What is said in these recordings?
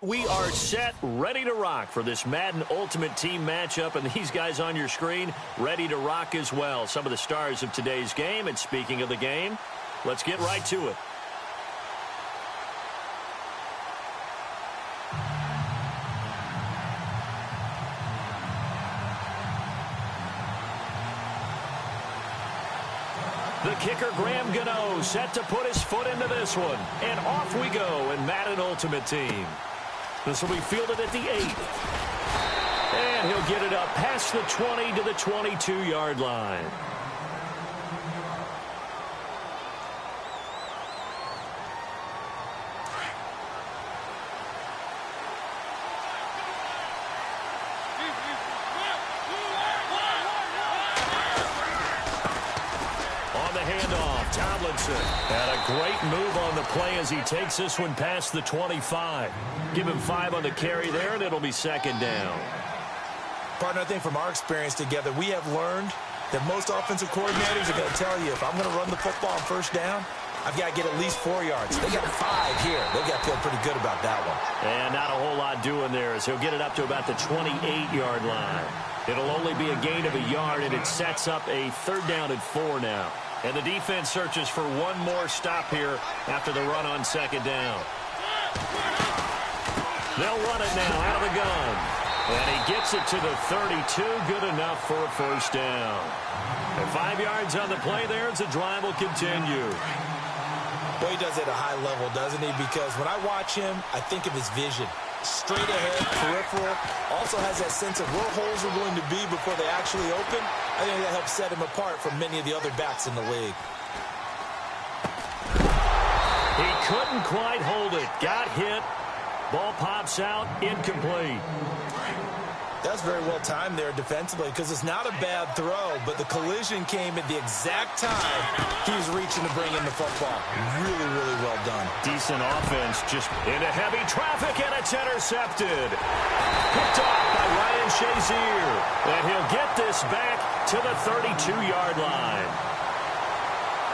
We are set, ready to rock for this Madden Ultimate Team matchup, and these guys on your screen ready to rock as well. Some of the stars of today's game, and speaking of the game, let's get right to it. The kicker, Graham Gano, set to put his foot into this one. And off we go in Madden Ultimate Team. This will be fielded at the 8. And he'll get it up past the 20 to the 22-yard line. And a great move on the play as he takes this one past the 25. Give him 5 on the carry there, and it'll be second down. Partner, I think from our experience together, we have learned that most offensive coordinators are going to tell you, if I'm going to run the football on first down, I've got to get at least 4 yards. They got 5 here. They've got to feel pretty good about that one. And not a whole lot doing there as he'll get it up to about the 28-yard line. It'll only be a gain of a yard, and it sets up a 3rd down and 4 now. And the defense searches for one more stop here after the run on second down. They'll run it now out of the gun. And he gets it to the 32. Good enough for a first down. And 5 yards on the play there as the drive will continue. Boy, he does it at a high level, doesn't he? Because when I watch him, I think of his vision. Straight ahead, peripheral. Also has that sense of where holes are going to be before they actually open. I think that helps set him apart from many of the other backs in the league. He couldn't quite hold it. Got hit. Ball pops out. Incomplete. That's very well timed there defensively because it's not a bad throw, but the collision came at the exact time he was reaching to bring in the football. Really, really well done. Decent offense just into heavy traffic, and it's intercepted. Picked off by Ryan Shazier, and he'll get this back to the 32-yard line.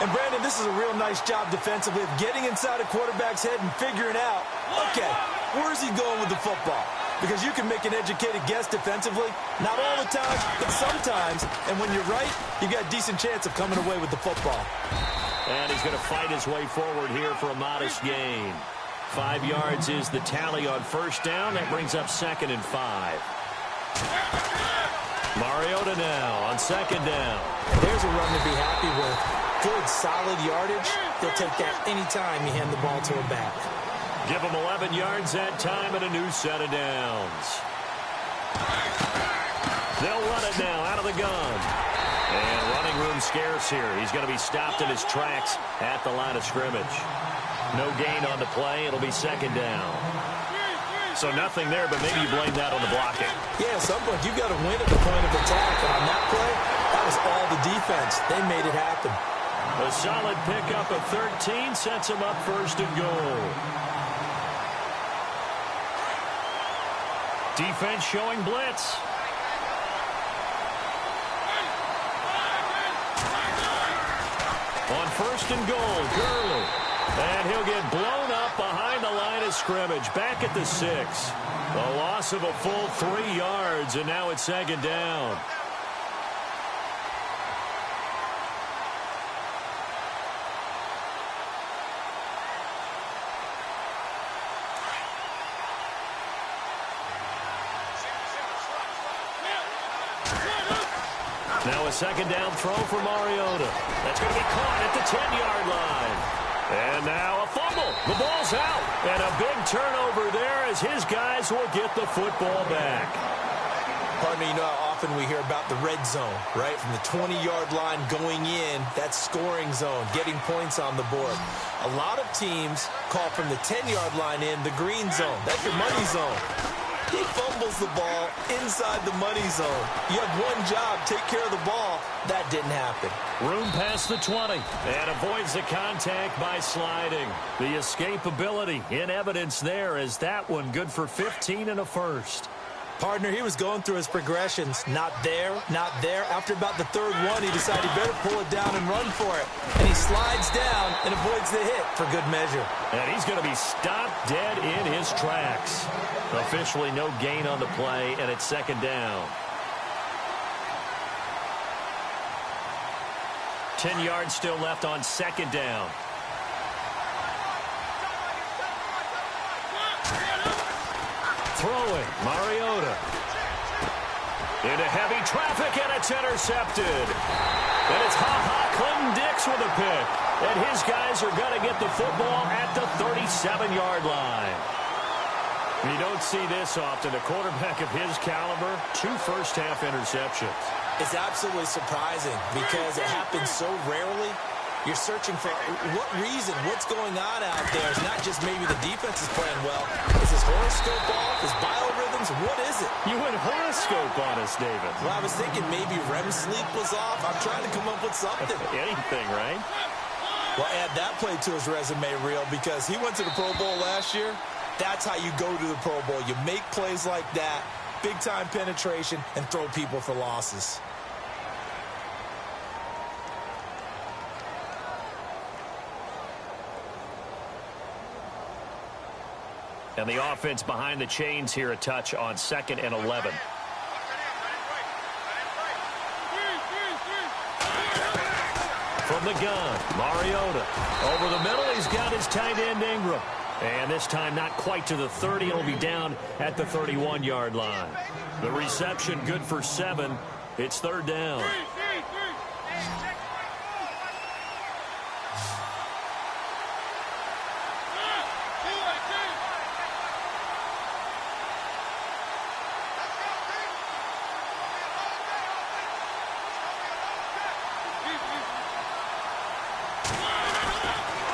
And, Brandon, this is a real nice job defensively of getting inside a quarterback's head and figuring out, okay, where's he going with the football? Because you can make an educated guess defensively. Not all the time, but sometimes. And when you're right, you got a decent chance of coming away with the football. And he's going to fight his way forward here for a modest gain. 5 yards is the tally on first down. That brings up 2nd and 5. Mariota now on second down. There's a run to be happy with. Good, solid yardage. They'll take that anytime you hand the ball to a back. Give them 11 yards that time and a new set of downs. They'll run it now out of the gun. And running room scarce here. He's going to be stopped in his tracks at the line of scrimmage. No gain on the play. It'll be second down. So nothing there, but maybe you blame that on the blocking. Yeah, at some point you've got to win at the point of attack. And on that play, that was all the defense. They made it happen. A solid pickup of 13 sets him up 1st and goal. Defense showing blitz. On 1st and goal, Gurley. And he'll get blown up behind the line of scrimmage. Back at the 6. A loss of a full 3 yards, and now it's 2nd down. Now a 2nd down throw for Mariota. That's going to be caught at the 10-yard line. And now a fumble. The ball's out. And a big turnover there as his guys will get the football back. Partner, you know how often we hear about the red zone, right? From the 20-yard line going in, that's scoring zone, getting points on the board. A lot of teams call from the 10-yard line in the green zone. That's your money zone. He fumbles the ball inside the money zone. You have one job, take care of the ball. That didn't happen. Room past the 20 and avoids the contact by sliding. The escapability in evidence there is that one good for 15 and a first. Partner, he was going through his progressions. Not there, not there. After about the third one, he decided he better pull it down and run for it. And he slides down and avoids the hit for good measure. And he's going to be stopped dead in his tracks. Officially no gain on the play, and it's second down. 10 yards still left on second down. Throwing, Mariota. Into heavy traffic, and it's intercepted. And it's Clinton-Dix with a pick. And his guys are going to get the football at the 37-yard line. You don't see this often. A quarterback of his caliber, 2 first-half interceptions. It's absolutely surprising because it happens so rarely. You're searching for what reason, what's going on out there. It's not just maybe the defense is playing well. Is his horoscope off? His biorhythms? What is it? You went horoscope on us, David. Well, I was thinking maybe REM sleep was off. I'm trying to come up with something. Anything, right? Well, add that play to his resume reel because he went to the Pro Bowl last year. That's how you go to the Pro Bowl. You make plays like that, big-time penetration, and throw people for losses. And the offense behind the chains here, a touch on 2nd and 11. From the gun, Mariota. Over the middle, he's got his tight end Ingram. And this time not quite to the 30. It'll be down at the 31-yard line. The reception good for 7. It's third down.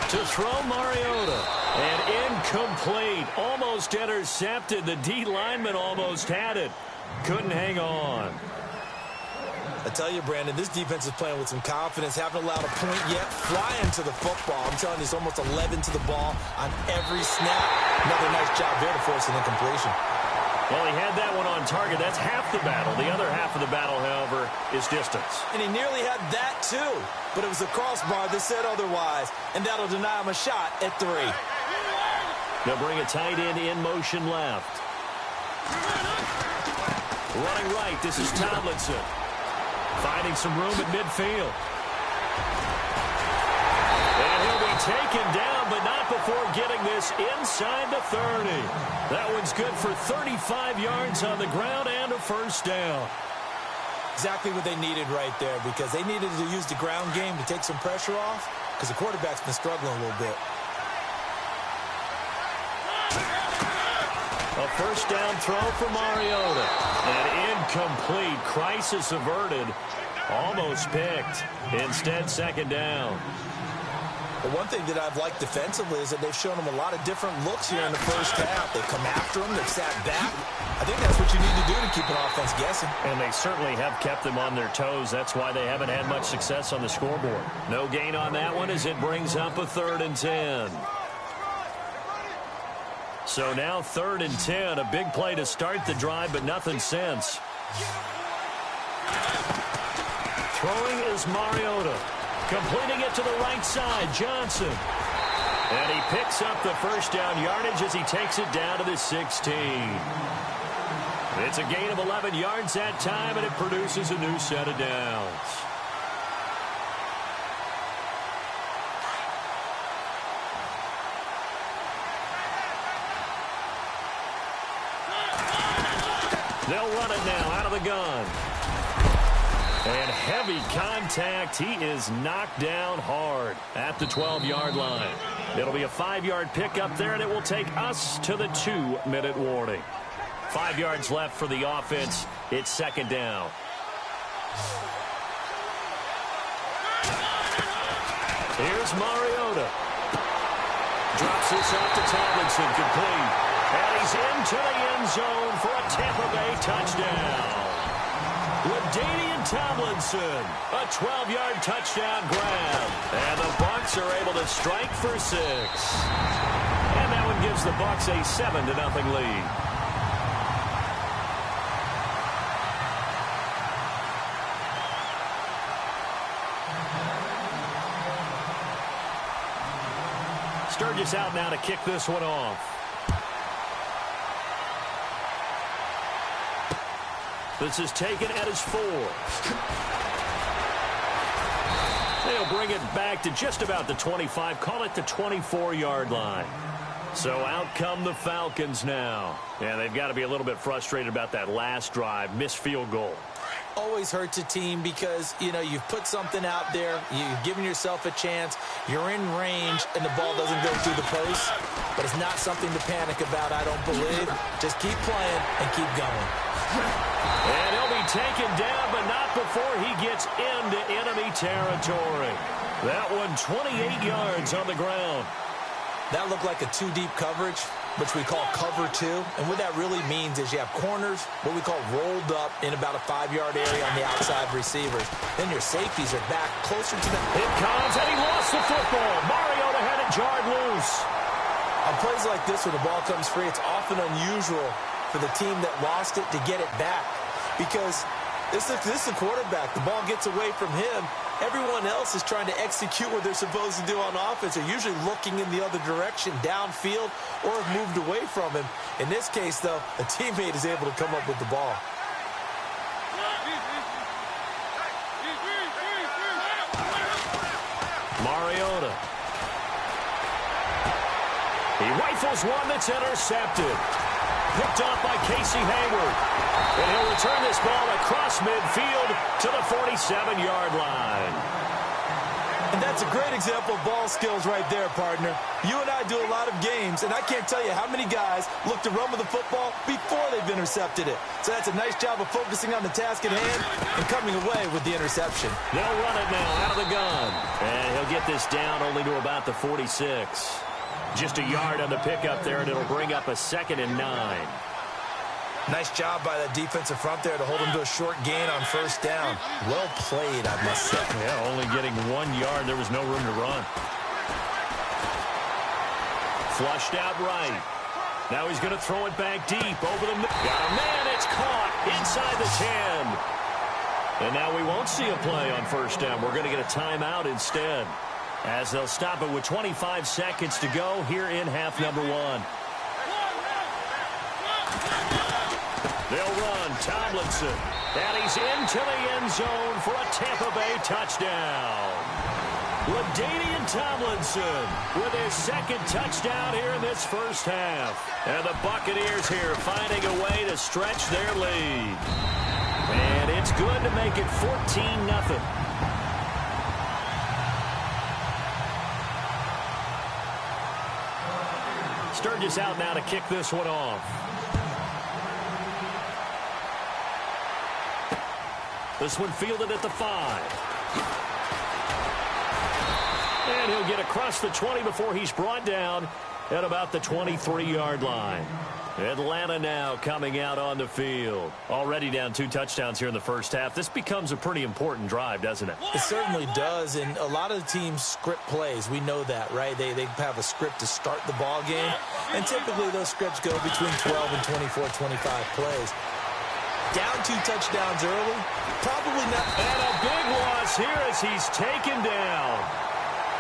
To throw, Mariota. And incomplete. Almost intercepted. The D lineman almost had it. Couldn't hang on. I tell you, Brandon, this defense is playing with some confidence. Haven't allowed a point yet. Flying to the football. I'm telling you, it's almost 11 to the ball on every snap. Another nice job there to force an incompletion. Well, he had that one on target. That's half the battle. The other half of the battle, however, is distance. And he nearly had that, too. But it was a crossbar that said otherwise. And that'll deny him a shot at 3. They'll bring a tight end in motion left. Running right, this is Tomlinson. Finding some room at midfield. And he'll be taken down, but not before getting this inside the 30. That one's good for 35 yards on the ground and a first down. Exactly what they needed right there because they needed to use the ground game to take some pressure off because the quarterback's been struggling a little bit. A first down throw for Mariota. And incomplete. Crisis averted. Almost picked. Instead, second down. But one thing that I've liked defensively is that they've shown them a lot of different looks here in the first half. They've come after them. They've sat back. I think that's what you need to do to keep an offense guessing. And they certainly have kept them on their toes. That's why they haven't had much success on the scoreboard. No gain on that one as it brings up a 3rd and 10. So now 3rd and 10. A big play to start the drive, but nothing since. Throwing is Mariota. Completing it to the right side, Johnson. And he picks up the first down yardage as he takes it down to the 16. It's a gain of 11 yards that time, and it produces a new set of downs. They'll run it now out of the gun. And heavy contact. He is knocked down hard at the 12-yard line. It'll be a 5-yard pickup there, and it will take us to the 2-minute warning. 5 yards left for the offense. It's second down. Here's Mariota. Drops this off to Tomlinson, complete. And he's into the end zone for a Tampa Bay touchdown. LaDainian Tomlinson, a 12-yard touchdown grab. And the Bucs are able to strike for 6. And that one gives the Bucs a 7-0 lead. Sturgis out now to kick this one off. This is taken at his 4. They'll bring it back to just about the 25, call it the 24-yard line. So out come the Falcons now. And they've got to be a little bit frustrated about that last drive, missed field goal. Always hurts a team because, you know, you've put something out there, you've given yourself a chance, you're in range, and the ball doesn't go through the post. But it's not something to panic about, I don't believe. Just keep playing and keep going. And he'll be taken down, but not before he gets into enemy territory. That one 28 yards on the ground. That looked like a two-deep coverage, which we call cover 2. And what that really means is you have corners, what we call rolled up in about a 5-yard area on the outside receivers. Then your safeties are back closer to the... It comes, and he lost the football. Mariota had it jarred loose. On plays like this where the ball comes free, it's often unusual for the team that lost it to get it back. Because this is a quarterback. The ball gets away from him. Everyone else is trying to execute what they're supposed to do on offense. They're usually looking in the other direction, downfield, or have moved away from him. In this case, though, a teammate is able to come up with the ball. Mariota. He rifles one that's intercepted. Picked off by Casey Hayward. And he'll return this ball across midfield to the 47-yard line. And that's a great example of ball skills right there, partner. You and I do a lot of games, and I can't tell you how many guys look to run with the football before they've intercepted it. So that's a nice job of focusing on the task at hand and coming away with the interception. They'll run it now out of the gun. And he'll get this down only to about the 46. Just a yard on the pickup there, and it'll bring up a 2nd and 9. Nice job by that defensive front there to hold him to a short gain on first down. Well played, I must say. Yeah, only getting 1 yard. There was no room to run. Flushed out right. Now he's going to throw it back deep over the middle. Got a man. It's caught inside the 10. And now we won't see a play on first down. We're going to get a timeout instead, as they'll stop it with 25 seconds to go here in half number 1. They'll run Tomlinson, and he's into the end zone for a Tampa Bay touchdown. LaDainian Tomlinson with his 2nd touchdown here in this first half. And the Buccaneers here finding a way to stretch their lead. And it's good to make it 14-0. Sturgis out now to kick this one off. This one fielded at the 5. And he'll get across the 20 before he's brought down at about the 23-yard line. Atlanta now coming out on the field. Already down 2 touchdowns here in the first half. This becomes a pretty important drive, doesn't it? It certainly does, and a lot of the teams script plays. We know that, right? They have a script to start the ball game, and typically those scripts go between 12 and 24, 25 plays. Down 2 touchdowns early, probably not. And a big loss here as he's taken down.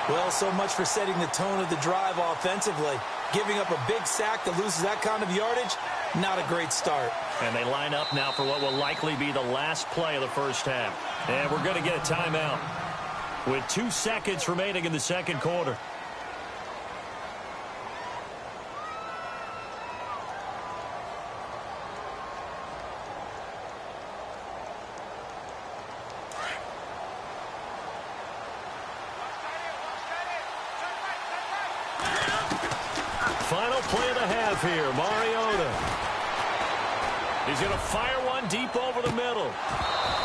Well, so much for setting the tone of the drive offensively. Giving up a big sack that loses that kind of yardage, not a great start. And they line up now for what will likely be the last play of the first half. And we're going to get a timeout with 2 seconds remaining in the second quarter. Final play of the half here, Mariota. He's going to fire one deep over the middle.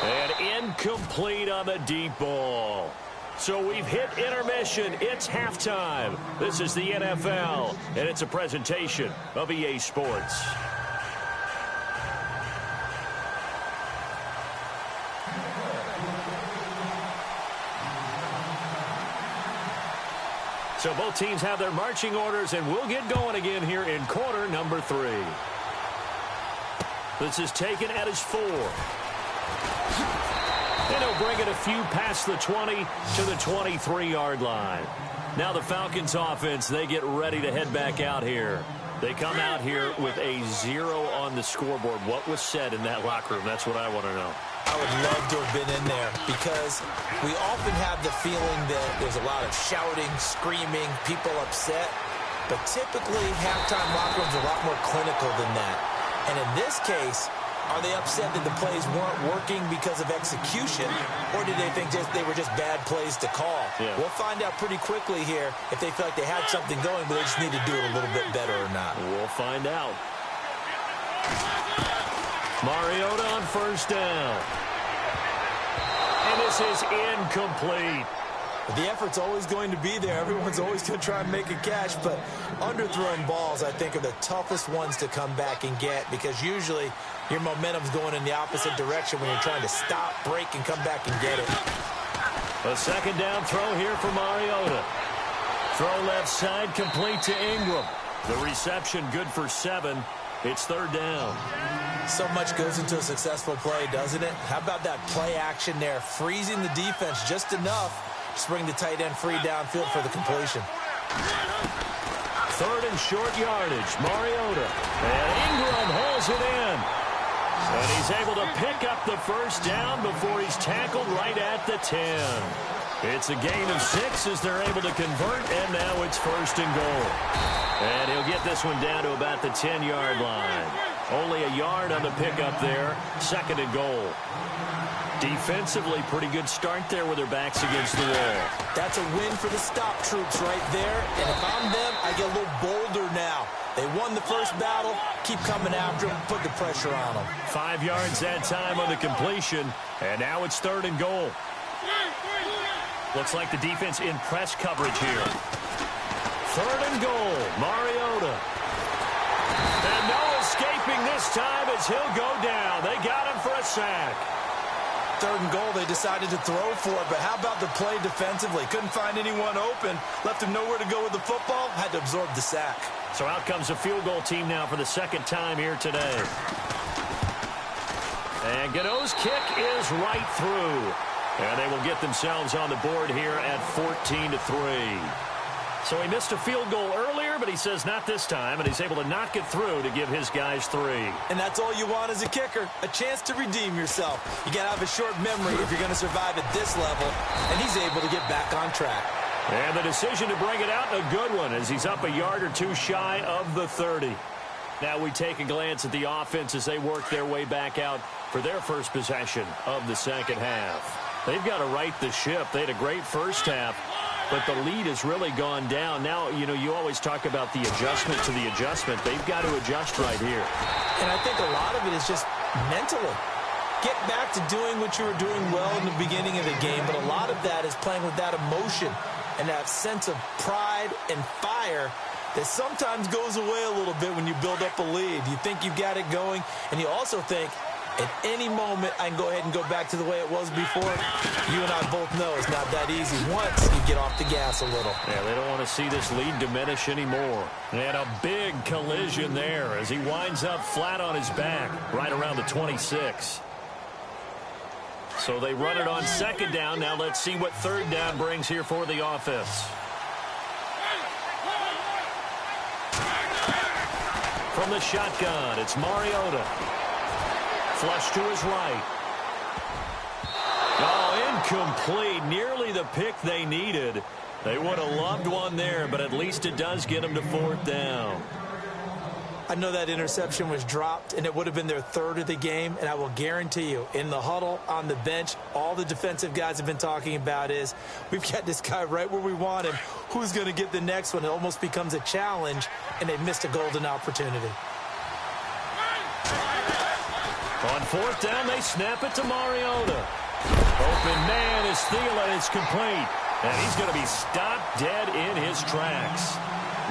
And incomplete on the deep ball. So we've hit intermission. It's halftime. This is the NFL, and it's a presentation of EA Sports. So both teams have their marching orders, and we'll get going again here in quarter number 3. This is taken at his 4. And he'll bring it a few past the 20 to the 23-yard line. Now the Falcons offense, they get ready to head back out here. They come out here with a 0 on the scoreboard. What was said in that locker room? That's what I want to know. I would love to have been in there because we often have the feeling that there's a lot of shouting, screaming, people upset. But typically, halftime locker rooms are a lot more clinical than that. And in this case, are they upset that the plays weren't working because of execution, or did they think they were just bad plays to call? Yeah. We'll find out pretty quickly here if they feel like they had something going, but they just need to do it a little bit better or not. We'll find out. Mariota on first down. And this is incomplete. The effort's always going to be there. Everyone's always going to try and make a catch, but underthrown balls, I think, are the toughest ones to come back and get because usually your momentum's going in the opposite direction when you're trying to stop, break, and come back and get it. A second down throw here for Mariota. Throw left side, complete to Ingram. The reception good for 7. It's third down. So much goes into a successful play, doesn't it? How about that play action there, freezing the defense just enough to bring the tight end free downfield for the completion. Third and short yardage. Mariota. And Ingram hauls it in. And he's able to pick up the first down before he's tackled right at the 10. It's a gain of 6 as they're able to convert, and now it's first and goal. And he'll get this one down to about the 10-yard line. Only a yard on the pickup there. Second and goal. Defensively, pretty good start there with their backs against the wall. That's a win for the stop troops right there. And if I'm them, I get a little bolder now. They won the first battle. Keep coming after them. Put the pressure on them. 5 yards that time on the completion. And now it's third and goal. Looks like the defense in press coverage here. Third and goal. Mariota. And no escaping this time as he'll go down. They got him for a sack. Third and goal, they decided to throw for it, but how about the play defensively? Couldn't find anyone open, left him nowhere to go with the football, had to absorb the sack. So out comes the field goal team now for the second time here today. And Gano's kick is right through. And they will get themselves on the board here at 14-3. So he missed a field goal earlier, but he says not this time, and he's able to knock it through to give his guys 3. And that's all you want as a kicker, a chance to redeem yourself. You got to have a short memory if you're going to survive at this level, and he's able to get back on track. And the decision to bring it out, a good one, as he's up a yard or two shy of the 30. Now we take a glance at the offense as they work their way back out for their first possession of the second half. They've got to right the ship. They had a great first half, but the lead has really gone down. Now, you know, you always talk about the adjustment to the adjustment. They've got to adjust right here. And I think a lot of it is just mentally. Get back to doing what you were doing well in the beginning of the game, but a lot of that is playing with that emotion and that sense of pride and fire that sometimes goes away a little bit when you build up a lead. You think you've got it going, and you also think, at any moment, I can go ahead and go back to the way it was before. You and I both know it's not that easy once you get off the gas a little. Yeah, they don't want to see this lead diminish anymore. And a big collision there as he winds up flat on his back right around the 26. So they run it on second down. Now let's see what third down brings here for the offense. From the shotgun, it's Mariota. Flush to his right. Oh, incomplete. Nearly the pick they needed. They would have loved one there, but at least it does get them to fourth down. I know that interception was dropped, and it would have been their third of the game, and I will guarantee you, in the huddle, on the bench, all the defensive guys have been talking about is, we've got this guy right where we want him. Who's going to get the next one? It almost becomes a challenge, and they missed a golden opportunity. On fourth down, they snap it to Mariota. Open man is Thielen. It's complete. And he's going to be stopped dead in his tracks.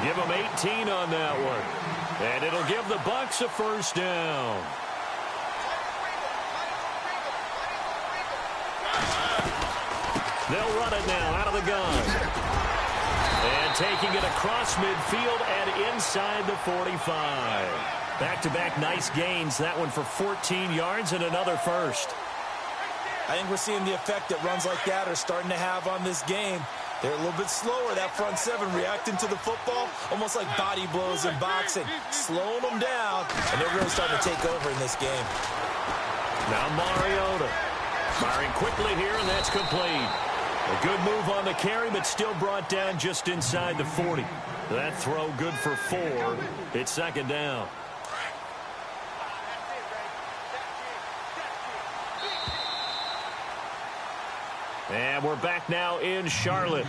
Give him 18 on that one. And it'll give the Bucs a first down. They'll run it now out of the gun. And taking it across midfield and inside the 45. Back-to-back nice gains. That one for 14 yards and another first. I think we're seeing the effect that runs like that are starting to have on this game. They're a little bit slower, that front seven, reacting to the football, almost like body blows in boxing, slowing them down, and they're really starting to take over in this game. Now Mariota firing quickly here, and that's complete. A good move on the carry, but still brought down just inside the 40. That throw good for 4. It's second down. And we're back now in Charlotte.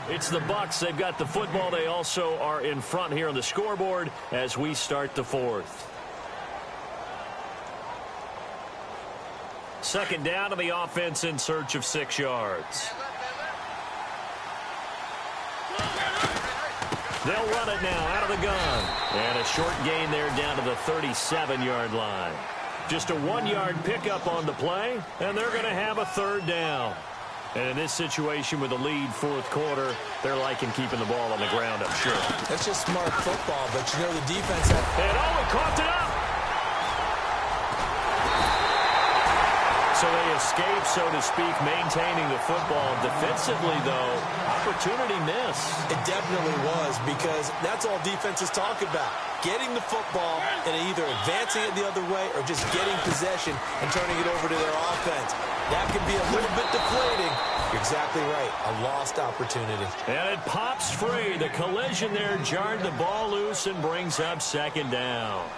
It's the Bucs. They've got the football. They also are in front here on the scoreboard as we start the 4th. Second down to the offense in search of 6 yards. They'll run it now out of the gun. And a short gain there down to the 37-yard line. Just a 1-yard pickup on the play, and they're going to have a third down. And in this situation with a lead 4th quarter, they're liking keeping the ball on the ground, I'm sure. That's just smart football, but you know the defense... And he coughed it up! So they escape, so to speak, maintaining the football. Defensively, though, opportunity miss. It definitely was, because that's all defenses talk about. Getting the football and either advancing it the other way or just getting possession and turning it over to their offense. That can be a little bit deflating. You're exactly right. A lost opportunity. And it pops free. The collision there jarred the ball loose and brings up second down.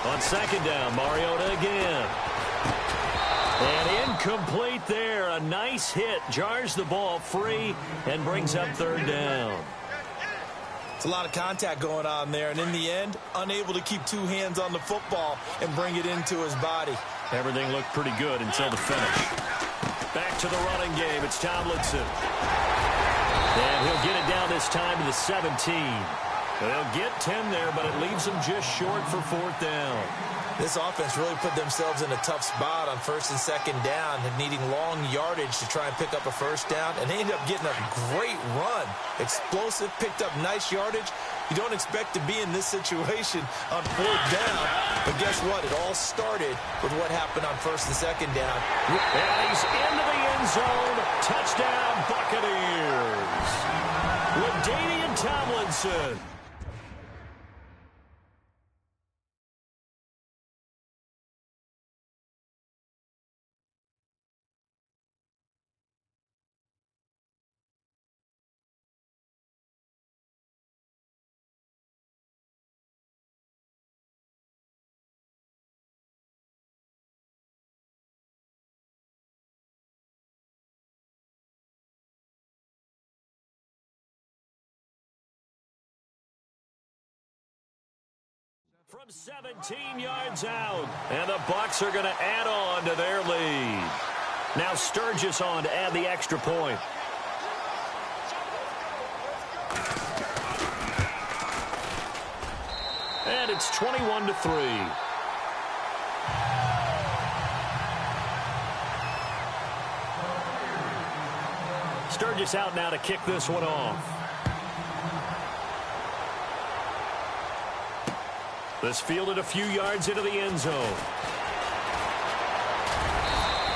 On second down, Mariota again. And incomplete there. A nice hit. Jars the ball free and brings up third down. It's a lot of contact going on there, and in the end, unable to keep 2 hands on the football and bring it into his body. Everything looked pretty good until the finish. Back to the running game. It's Tomlinson. And he'll get it down this time to the 17. They'll get 10 there, but it leaves them just short for 4th down. This offense really put themselves in a tough spot on 1st and 2nd down, and needing long yardage to try and pick up a 1st down, and they ended up getting a great run. Explosive, picked up nice yardage. You don't expect to be in this situation on 4th down, but guess what? It all started with what happened on 1st and 2nd down. And he's into the end zone. Touchdown, Buccaneers. LaDainian Tomlinson. From 17 yards out, and the Bucs are going to add on to their lead. Now Sturgis on to add the extra point. And it's 21-3. Sturgis out now to kick this one off. This fielded a few yards into the end zone.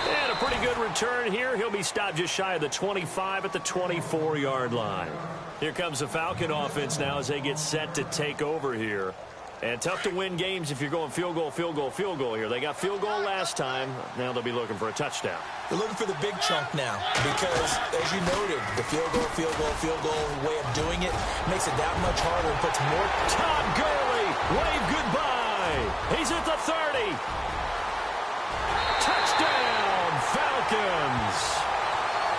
And a pretty good return here. He'll be stopped just shy of the 25 at the 24-yard line. Here comes the Falcon offense now as they get set to take over here. And tough to win games if you're going field goal, field goal, field goal here. They got field goal last time. Now they'll be looking for a touchdown. They're looking for the big chunk now because, as you noted, the field goal way of doing it makes it that much harder and puts more. Todd Gurley, wave goodbye. He's at the 30. Touchdown, Falcons.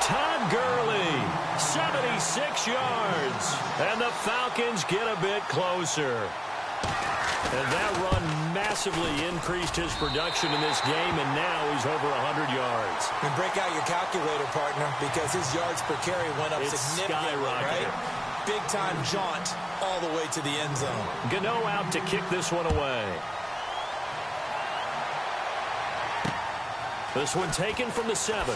Todd Gurley, 76 yards. And the Falcons get a bit closer. And that run massively increased his production in this game, and now he's over 100 yards. And break out your calculator, partner, because his yards per carry went up significantly, right? Big-time jaunt all the way to the end zone. Gano out to kick this one away. This one taken from the 7.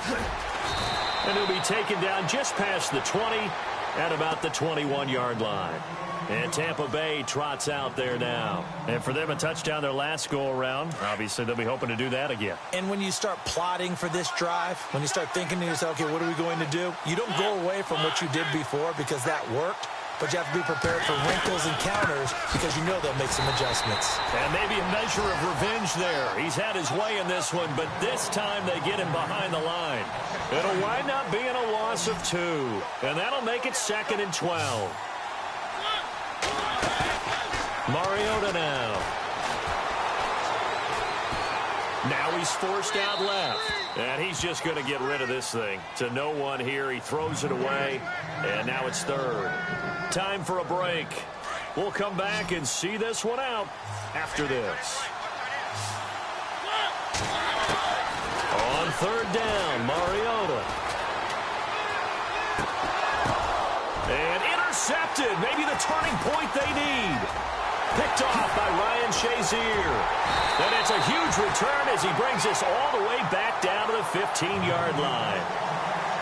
And he'll be taken down just past the 20 at about the 21-yard line. And Tampa Bay trots out there now. And for them, a touchdown their last go-around. Obviously, they'll be hoping to do that again. And when you start plotting for this drive, when you start thinking to yourself, okay, what are we going to do? You don't go away from what you did before because that worked. But you have to be prepared for wrinkles and counters because you know they'll make some adjustments. And maybe a measure of revenge there. He's had his way in this one, but this time they get him behind the line. It'll wind up being a loss of 2. And that'll make it 2nd and 12. Mariota now. Now he's forced out left. And he's just going to get rid of this thing. To no one here. He throws it away. And now it's 3rd. Time for a break. We'll come back and see this one out after this. On 3rd down, Mariota. And intercepted. Maybe the turning point they need. Picked off by Ryan Shazier. And it's a huge return as he brings us all the way back down to the 15-yard line.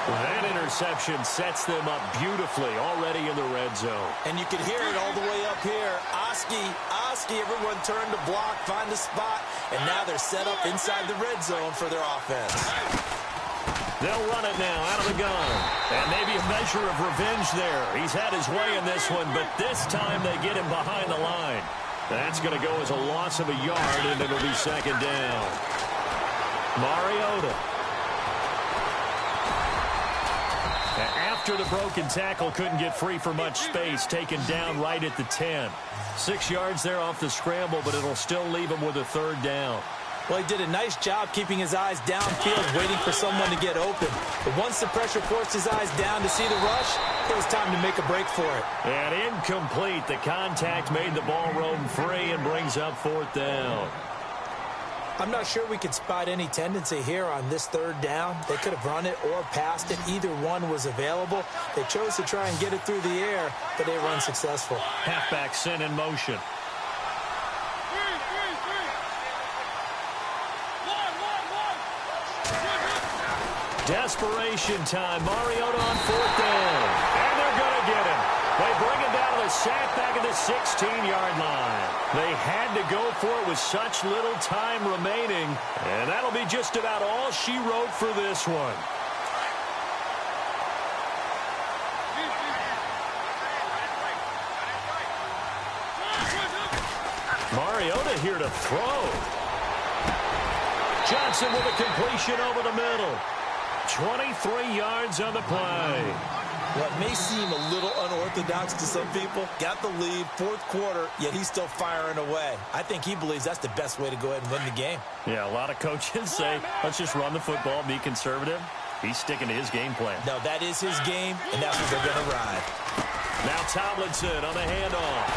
That interception sets them up beautifully already in the red zone. And you can hear it all the way up here. Oski, everyone turned to block, find a spot, and now they're set up inside the red zone for their offense. They'll run it now out of the gun. And maybe a measure of revenge there. He's had his way in this one, but this time they get him behind the line. That's going to go as a loss of a yard, and it'll be 2nd down. Mariota. After the broken tackle, couldn't get free for much space, taken down right at the 10. 6 yards there off the scramble, but it'll still leave him with a 3rd down. Well, he did a nice job keeping his eyes downfield, waiting for someone to get open. But once the pressure forced his eyes down to see the rush, it was time to make a break for it. And incomplete. The contact made the ball roam free and brings up 4th down. I'm not sure we could spot any tendency here on this 3rd down. They could have run it or passed it. Either one was available. They chose to try and get it through the air, but they were unsuccessful. Halfback sent in motion. Desperation time. Mariota on 4th down. And they're going to get him. They bring him down to the sack back at the 16-yard line. They had to go for it with such little time remaining. And that'll be just about all she wrote for this one. Mariota here to throw. Johnson with a completion over the middle. 23 yards on the play. What may seem a little unorthodox to some people, got the lead, 4th quarter, yet he's still firing away. I think he believes that's the best way to go ahead and win the game. Yeah, a lot of coaches say, let's just run the football, be conservative. He's sticking to his game plan. No, that is his game, and that's what they're going to ride. Now Tomlinson on the handoff.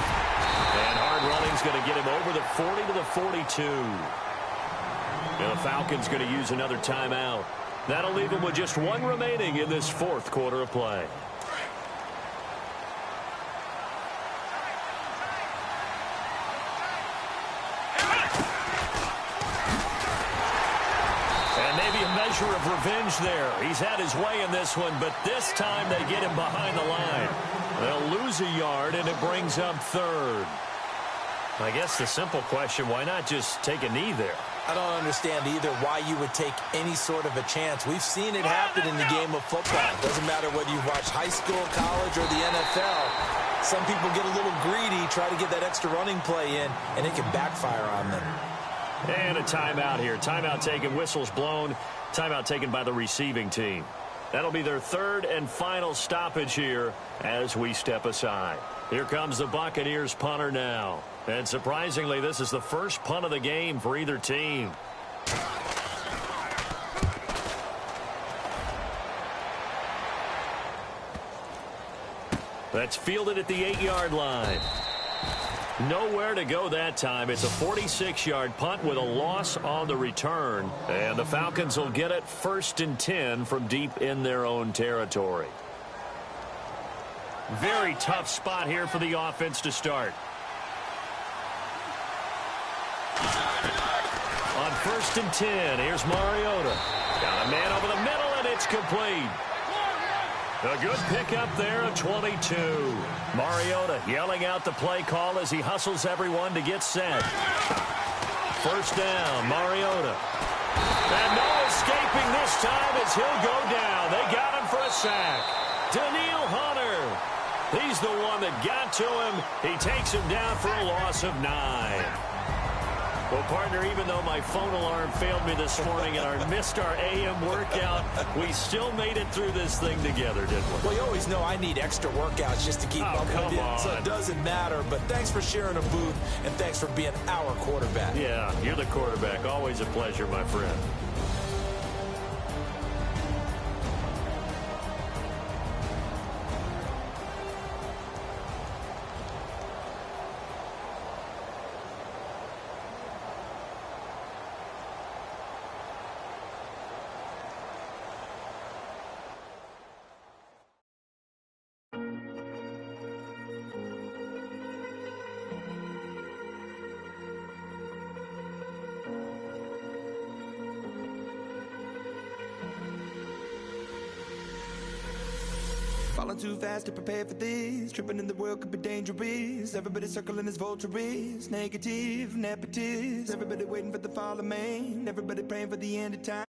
And hard running's going to get him over the 40 to the 42. And the Falcons going to use another timeout. That'll leave him with just 1 remaining in this 4th quarter of play. And maybe a measure of revenge there. He's had his way in this one, but this time they get him behind the line. They'll lose a yard, and it brings up 3rd. I guess the simple question, why not just take a knee there? I don't understand either why you would take any sort of a chance. We've seen it happen in the game of football. Doesn't matter whether you watch high school, college, or the NFL. Some people get a little greedy, try to get that extra running play in, and it can backfire on them. And a timeout here. Timeout taken, whistles blown. Timeout taken by the receiving team. That'll be their 3rd and final stoppage here as we step aside. Here comes the Buccaneers punter now. And surprisingly, this is the first punt of the game for either team. That's fielded at the 8-yard line. Nowhere to go that time. It's a 46-yard punt with a loss on the return. And the Falcons will get it 1st and 10 from deep in their own territory. Very tough spot here for the offense to start. On 1st and 10, here's Mariota. Got a man over the middle, and it's complete. A good pickup there of 22. Mariota yelling out the play call as he hustles everyone to get set. First down, Mariota. And no escaping this time as he'll go down. They got him for a sack. Daniil Hunter. He's the one that got to him. He takes him down for a loss of 9. Well, partner, even though my phone alarm failed me this morning and I missed our AM workout, we still made it through this thing together, didn't we? Well, you always know I need extra workouts just to keep up with you, so it doesn't matter. But thanks for sharing a booth, and thanks for being our quarterback. Yeah, you're the quarterback. Always a pleasure, my friend. Falling too fast to prepare for this. Tripping in the world could be dangerous. Everybody circling as vultures. Negative, nepotist. Everybody waiting for the fall of man. Everybody praying for the end of time.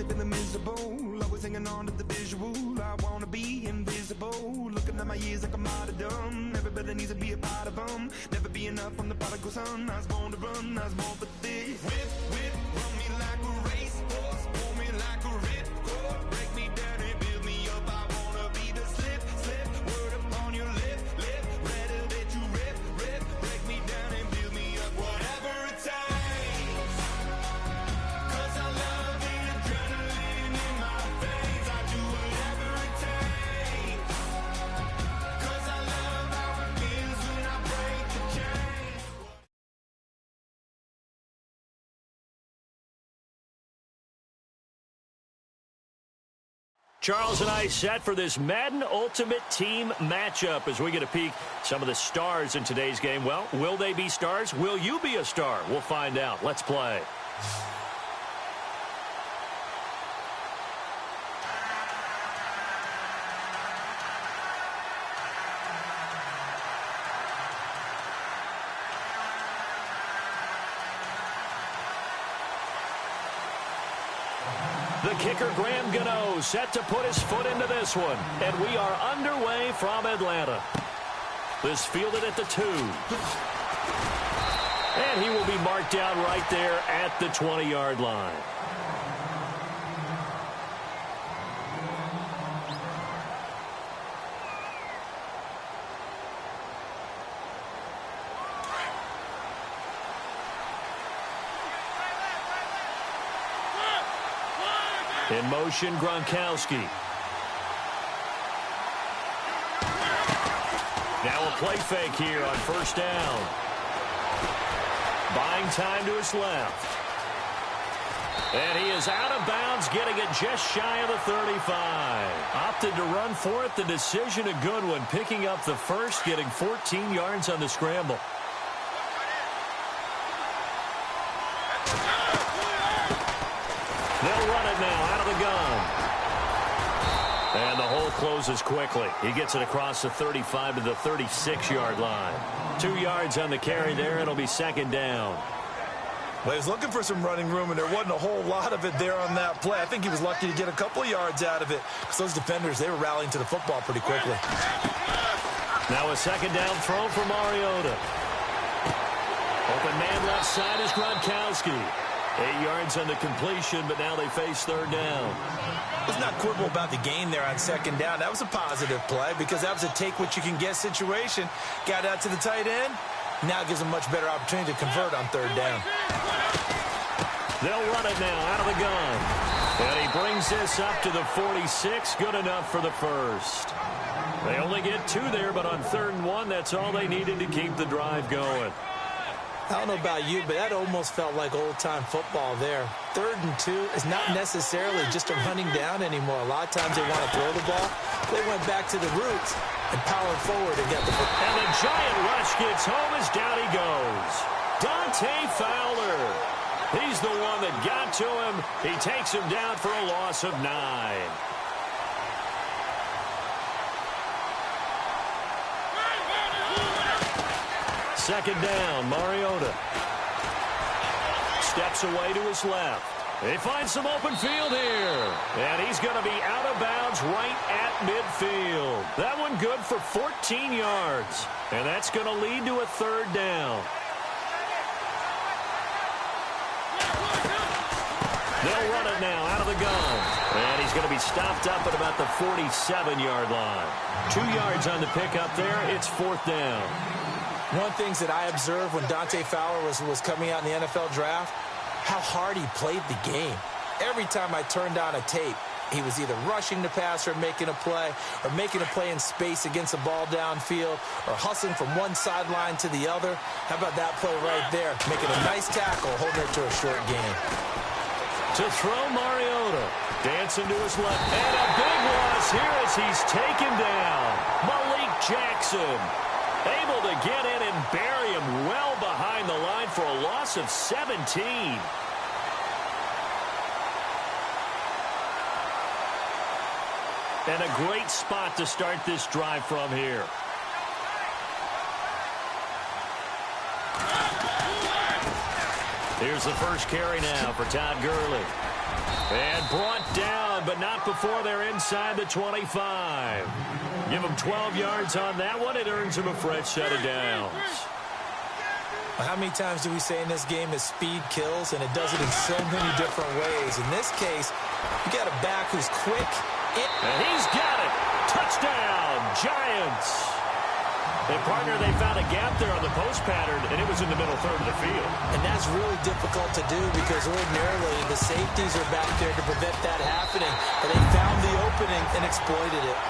Feeling miserable, always hanging on to the visual. I wanna be invisible, looking at my years like a martyrdom. Everybody needs to be a part of them. Never be enough from the prodigal son. I was born to run, I was born for this. Whip, run me like a racehorse, pull me like a ripcord. Break me down and build me up. I wanna be the slip, word upon your lip. Rather that you rip. Break me down and build me up. Whatever it takes, 'cause I love the adrenaline in my veins. I do whatever it takes, 'cause I love how it feels when I break the chains. Charles and I set for this Madden Ultimate Team matchup as we get a peek some of the stars in today's game. Well, will they be stars? Will you be a star? We'll find out. Let's play. The kicker, Graham Gano, set to put his foot into this one. And we are underway from Atlanta. This fielded at the 2. And he will be marked down right there at the 20-yard line. In motion, Gronkowski. Now a play fake here on first down. Buying time to his left. And he is out of bounds, getting it just shy of the 35. Opted to run for it. The decision a good one. Picking up the first, getting 14 yards on the scramble. They'll run it now out of the gun. And the hole closes quickly. He gets it across the 35 to the 36-yard line. 2 yards on the carry there. It'll be second down. Well, he was looking for some running room, and there wasn't a whole lot of it there on that play. I think he was lucky to get a couple of yards out of it because those defenders, they were rallying to the football pretty quickly. Now a second down throw for Mariota. Open man left side is Gronkowski. 8 yards on the completion, but now they face third down. Let's not quibble about the gain there on second down. That was a positive play because that was a take-what-you-can-get situation. Got out to the tight end. Now it gives them a much better opportunity to convert on third down. They'll run it now out of the gun. And he brings this up to the 46. Good enough for the first. They only get 2 there, but on 3rd and 1, that's all they needed to keep the drive going. I don't know about you, but that almost felt like old-time football there. 3rd and 2 is not necessarily just a running down anymore. A lot of times they want to throw the ball. They went back to the roots and powered forward and got the football. And the giant rush gets home as down he goes. Dante Fowler. He's the one that got to him. He takes him down for a loss of 9. Second down, Mariota. Steps away to his left. They find some open field here. And he's going to be out of bounds right at midfield. That one good for 14 yards. And that's going to lead to a 3rd down. They'll run it now out of the gun. And he's going to be stopped up at about the 47-yard line. 2 yards on the pickup there. It's 4th down. One of the things that I observed when Dante Fowler was coming out in the NFL draft, how hard he played the game. Every time I turned on a tape, he was either rushing the passer, making a play, or making a play in space against the ball downfield, or hustling from one sideline to the other. How about that play right there? Making a nice tackle, holding it to a short gain. To throw Mariota. Dancing to his left. And a big loss here as he's taken down. Malik Jackson. Able to get in and bury him well behind the line for a loss of 17. And a great spot to start this drive from here. Here's the first carry now for Todd Gurley. And brought down, but not before they're inside the 25. Give him 12 yards on that one. It earns him a fresh set of downs. Well, how many times do we say in this game that speed kills, and it does it in so many different ways? In this case, you got a back who's quick. And he's got it. Touchdown, Giants. And, partner, they found a gap there on the post pattern, and it was in the middle third of the field. And that's really difficult to do because ordinarily the safeties are back there to prevent that happening. But they found the opening and exploited it.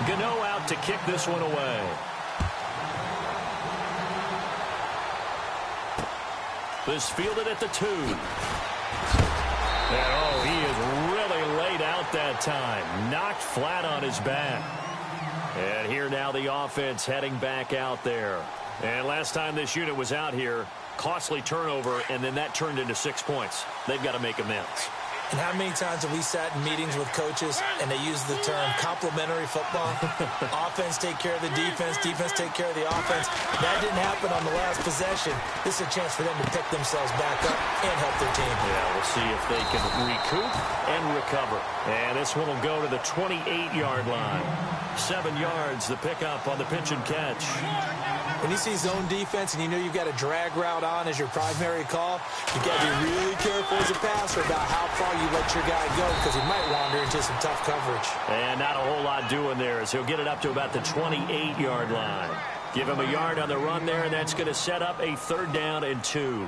Gano out to kick this one away. This fielded at the 2. And, oh, he is really laid out that time. Knocked flat on his back. And here now the offense heading back out there. And last time this unit was out here, costly turnover, and then that turned into 6 points. They've got to make amends. And how many times have we sat in meetings with coaches and they use the term complementary football? Offense take care of the defense, defense take care of the offense. That didn't happen on the last possession. This is a chance for them to pick themselves back up and help their team. Yeah, we'll see if they can recoup and recover. And this one will go to the 28-yard line. 7 yards, the pickup on the pitch and catch. When you see zone defense and you know you've got a drag route on as your primary call, you've got to be really careful as a passer about how far you let your guy go because he might wander into some tough coverage. And not a whole lot doing there as he'll get it up to about the 28-yard line. Give him a yard on the run there, and that's going to set up a 3rd down and 2.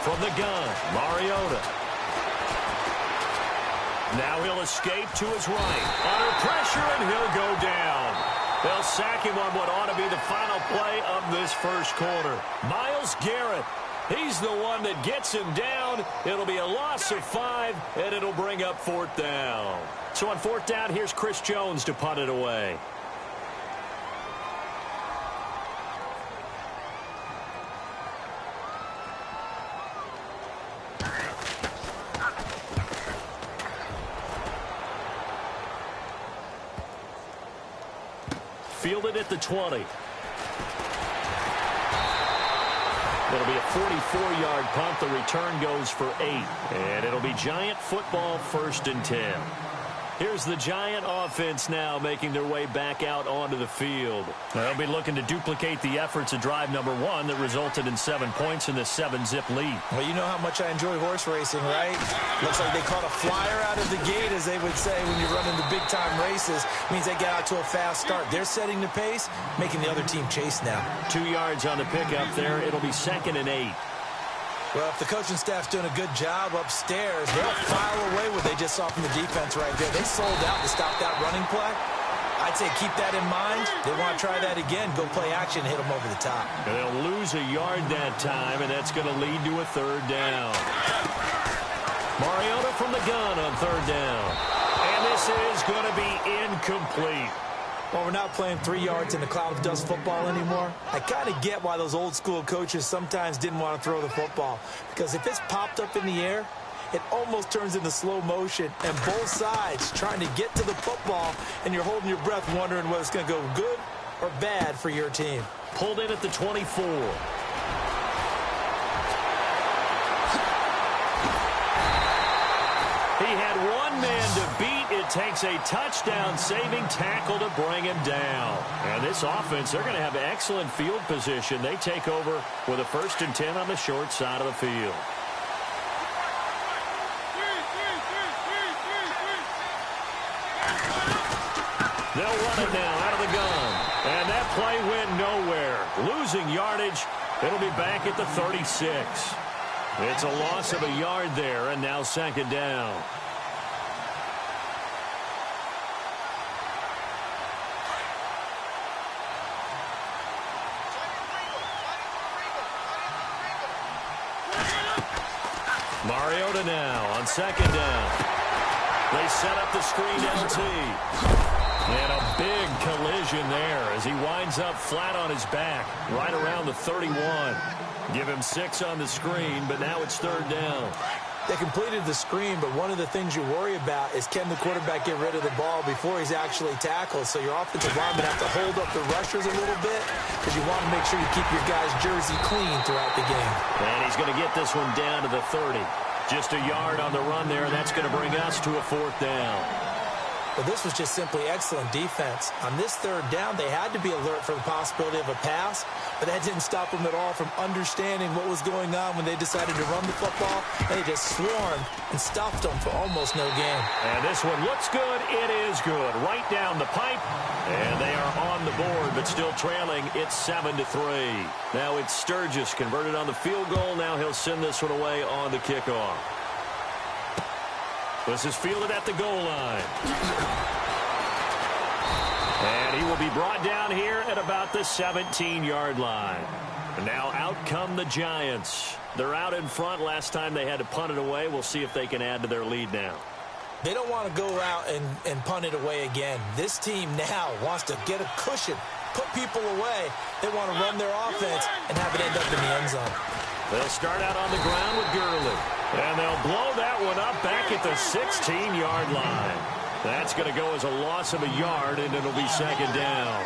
From the gun, Mariota. Now he'll escape to his right. Under pressure, and he'll go down. They'll sack him on what ought to be the final play of this first quarter. Myles Garrett, he's the one that gets him down. It'll be a loss of 5, and it'll bring up 4th down. So on 4th down, here's Chris Jones to punt it away. fielded at the 20. It'll be a 44-yard punt. The return goes for 8. And it'll be Giant football, 1st and 10. Here's the Giant offense now making their way back out onto the field. They'll be looking to duplicate the efforts of drive number 1 that resulted in 7 points in this 7-zip lead. Well, you know how much I enjoy horse racing, right? Looks like they caught a flyer out of the gate, as they would say when you're running the big-time races. Means they get out to a fast start. They're setting the pace, making the other team chase now. 2 yards on the pickup there. It'll be 2nd and 8. Well, if the coaching staff's doing a good job upstairs, they'll file away what they just saw from the defense right there. They sold out to stop that running play. I'd say keep that in mind. They want to try that again. Go play action, hit them over the top. And they'll lose a yard that time, and that's going to lead to a 3rd down. Mariota from the gun on 3rd down. And this is going to be incomplete. Well, we're not playing 3 yards in a cloud of dust football anymore. I kind of get why those old school coaches sometimes didn't want to throw the football. Because if it's popped up in the air, it almost turns into slow motion. And both sides trying to get to the football, and you're holding your breath wondering whether it's going to go good or bad for your team. Pulled in at the 24. He had one man to beat. It takes a touchdown-saving tackle to bring him down. And this offense, they're going to have excellent field position. They take over with a 1st and 10 on the short side of the field. They'll run it now out of the gun. And that play went nowhere. Losing yardage. It'll be back at the 36. It's a loss of a yard there, and now 2nd down. Mariota now on 2nd down. They set up the screen LT. And a big collision there as he winds up flat on his back right around the 31. Give him 6 on the screen, but now it's 3rd down. They completed the screen, but one of the things you worry about is can the quarterback get rid of the ball before he's actually tackled? So your offensive linemen have to hold up the rushers a little bit because you want to make sure you keep your guy's jersey clean throughout the game. And he's going to get this one down to the 30. Just a yard on the run there. That's going to bring us to a 4th down. But this was just simply excellent defense. On this 3rd down, they had to be alert for the possibility of a pass, but that didn't stop them at all from understanding what was going on when they decided to run the football. They just swarmed and stopped them for almost no gain. And this one looks good. It is good. Right down the pipe. And they are on the board, but still trailing. It's 7-3. Now it's Sturgis converted on the field goal. Now he'll send this one away on the kickoff. This is fielded at the goal line. And he will be brought down here at about the 17-yard line. And now out come the Giants. They're out in front. Last time they had to punt it away. We'll see if they can add to their lead now. They don't want to go out and punt it away again. This team now wants to get a cushion, put people away. They want to run their offense and have it end up in the end zone. They'll start out on the ground with Gurley. And they'll blow that one up back at the 16-yard line. That's going to go as a loss of a yard, and it'll be 2nd down.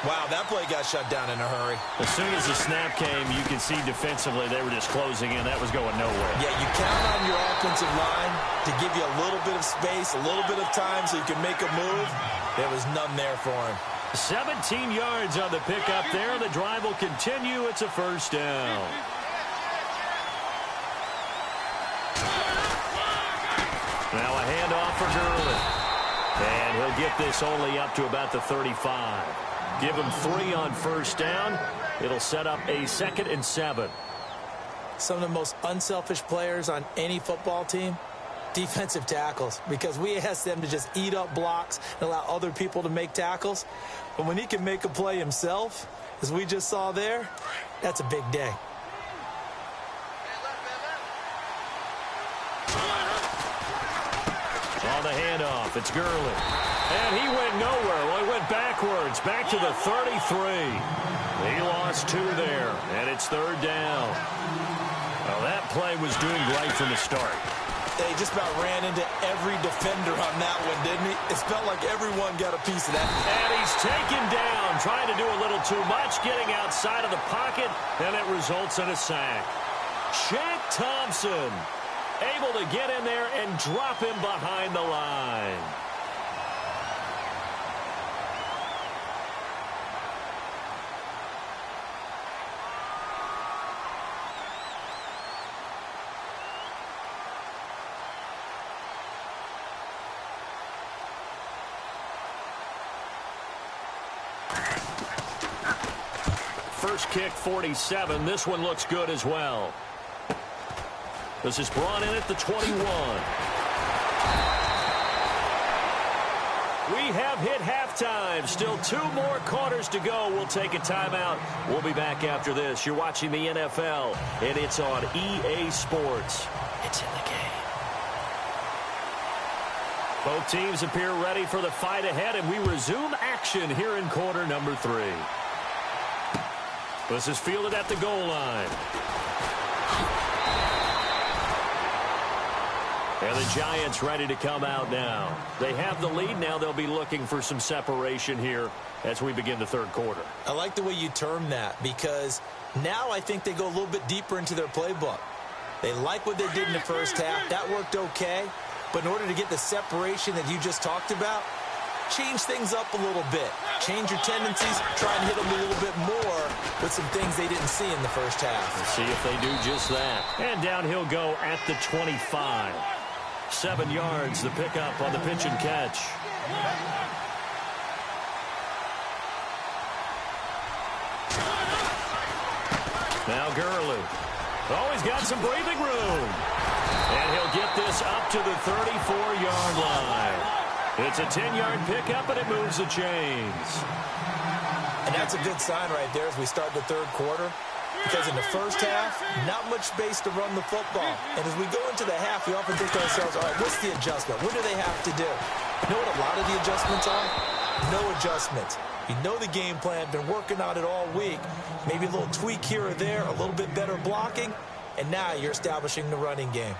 Wow, that play got shut down in a hurry. As soon as the snap came, you could see defensively they were just closing in. That was going nowhere. Yeah, you count on your offensive line to give you a little bit of space, a little bit of time so you can make a move. There was none there for him. 17 yards on the pickup there. The drive will continue. It's a 1st down. Now a handoff for Gurley. And he'll get this only up to about the 35. Give him 3 on 1st down. It'll set up a 2nd and 7. Some of the most unselfish players on any football team, defensive tackles, because we ask them to just eat up blocks and allow other people to make tackles. But when he can make a play himself, as we just saw there, that's a big day. On the handoff, it's Gurley. And he went nowhere. Well, he went backwards, back to the 33. He lost 2 there, and it's 3rd down. Well, that play was doing right from the start. They just about ran into every defender on that one, didn't he? It felt like everyone got a piece of that. And he's taken down, trying to do a little too much, getting outside of the pocket, and it results in a sack. Shaq Thompson able to get in there and drop him behind the line. First kick, 47. This one looks good as well. This is brought in at the 21. We have hit halftime. Still 2 more quarters to go. We'll take a timeout. We'll be back after this. You're watching the NFL, and it's on EA Sports. It's in the game. Both teams appear ready for the fight ahead, and we resume action here in quarter number 3. This is fielded at the goal line. And the Giants ready to come out now. They have the lead now. They'll be looking for some separation here as we begin the third quarter. I like the way you term that, because now I think they go a little bit deeper into their playbook. They like what they did in the first half. That worked okay. But in order to get the separation that you just talked about, change things up a little bit. Change your tendencies. Try and hit them a little bit more with some things they didn't see in the first half. Let's see if they do just that. And down he'll go at the 25. 7 yards, the pickup on the pitch and catch. Now Gurley. Oh, he's got some breathing room. And he'll get this up to the 34-yard line. It's a 10-yard pickup, and it moves the chains. And that's a good sign right there as we start the third quarter. Because in the first half, not much space to run the football. And as we go into the half, we often think to ourselves, all right, what's the adjustment? What do they have to do? You know what a lot of the adjustments are? No adjustments. You know the game plan, been working on it all week. Maybe a little tweak here or there, a little bit better blocking, and now you're establishing the running game.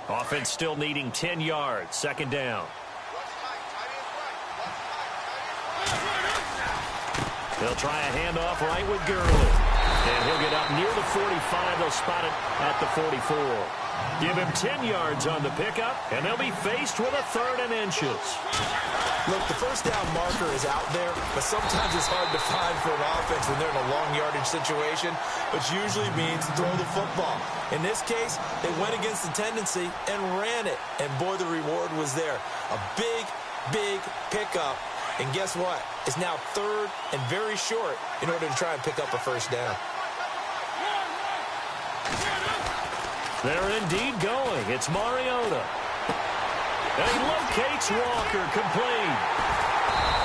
Offense still needing 10 yards. Second down. They'll try a handoff right with Gurley. And he'll get up near the 45. They'll spot it at the 44. Give him 10 yards on the pickup, and they'll be faced with a 3rd and inches. Look, the first down marker is out there, but sometimes it's hard to find for an offense when they're in a long yardage situation, which usually means throw the football. In this case, they went against the tendency and ran it, and boy, the reward was there. A big, big pickup, and guess what? It's now 3rd and very short in order to try and pick up a first down. They're indeed going. It's Mariota. And he locates Walker, complete.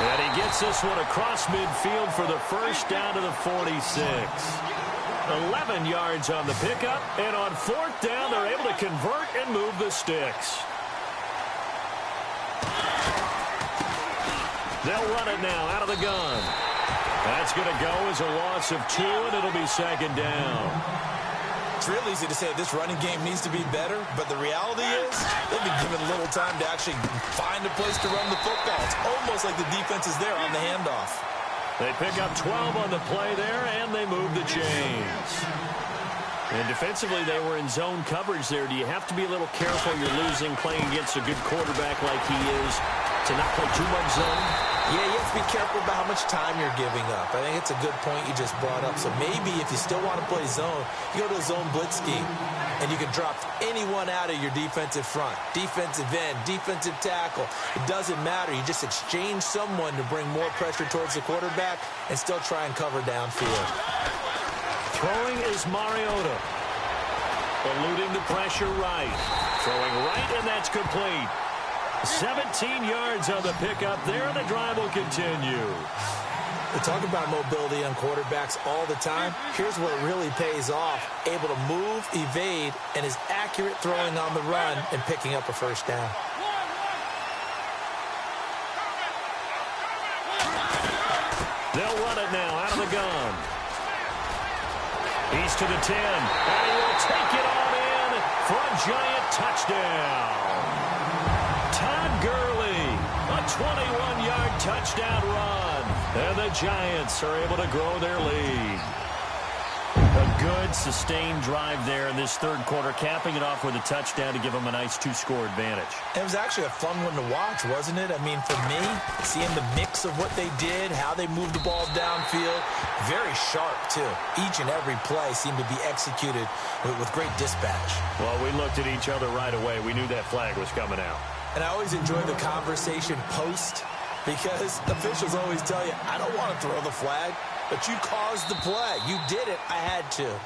And he gets this one across midfield for the first down to the 46. 11 yards on the pickup, and on 4th down, they're able to convert and move the sticks. They'll run it now out of the gun. That's going to go as a loss of 2, and it'll be 2nd down. It's real easy to say this running game needs to be better, but the reality is they've been given a little time to actually find a place to run the football. It's almost like the defense is there on the handoff. They pick up 12 on the play there, and they move the chains. And defensively, they were in zone coverage there. Do you have to be a little careful? You're losing playing against a good quarterback like he is to not play too much zone? Yeah, you have to be careful about how much time you're giving up. I think it's a good point you just brought up. So maybe if you still want to play zone, you go to a zone blitz scheme, and you can drop anyone out of your defensive front, defensive end, defensive tackle. It doesn't matter. You just exchange someone to bring more pressure towards the quarterback and still try and cover downfield. Throwing is Mariota. Eluding the pressure right. Throwing right, and that's complete. 17 yards on the pickup there, and the drive will continue. We talk about mobility on quarterbacks all the time. Here's where it really pays off. Able to move, evade, and is accurate throwing on the run and picking up a first down. They'll run it now out of the gun. He's to the 10, and he will take it on in for a giant touchdown. Todd Gurley, a 21-yard touchdown run, and the Giants are able to grow their lead. A good, sustained drive there in this third quarter, capping it off with a touchdown to give them a nice two-score advantage. It was actually a fun one to watch, wasn't it? I mean, for me, seeing the mix of what they did, how they moved the ball downfield, very sharp, too. Each and every play seemed to be executed with great dispatch. Well, we looked at each other right away. We knew that flag was coming out. And I always enjoy the conversation post, because officials always tell you, I don't want to throw the flag. But you caused the play. You did it. I had to.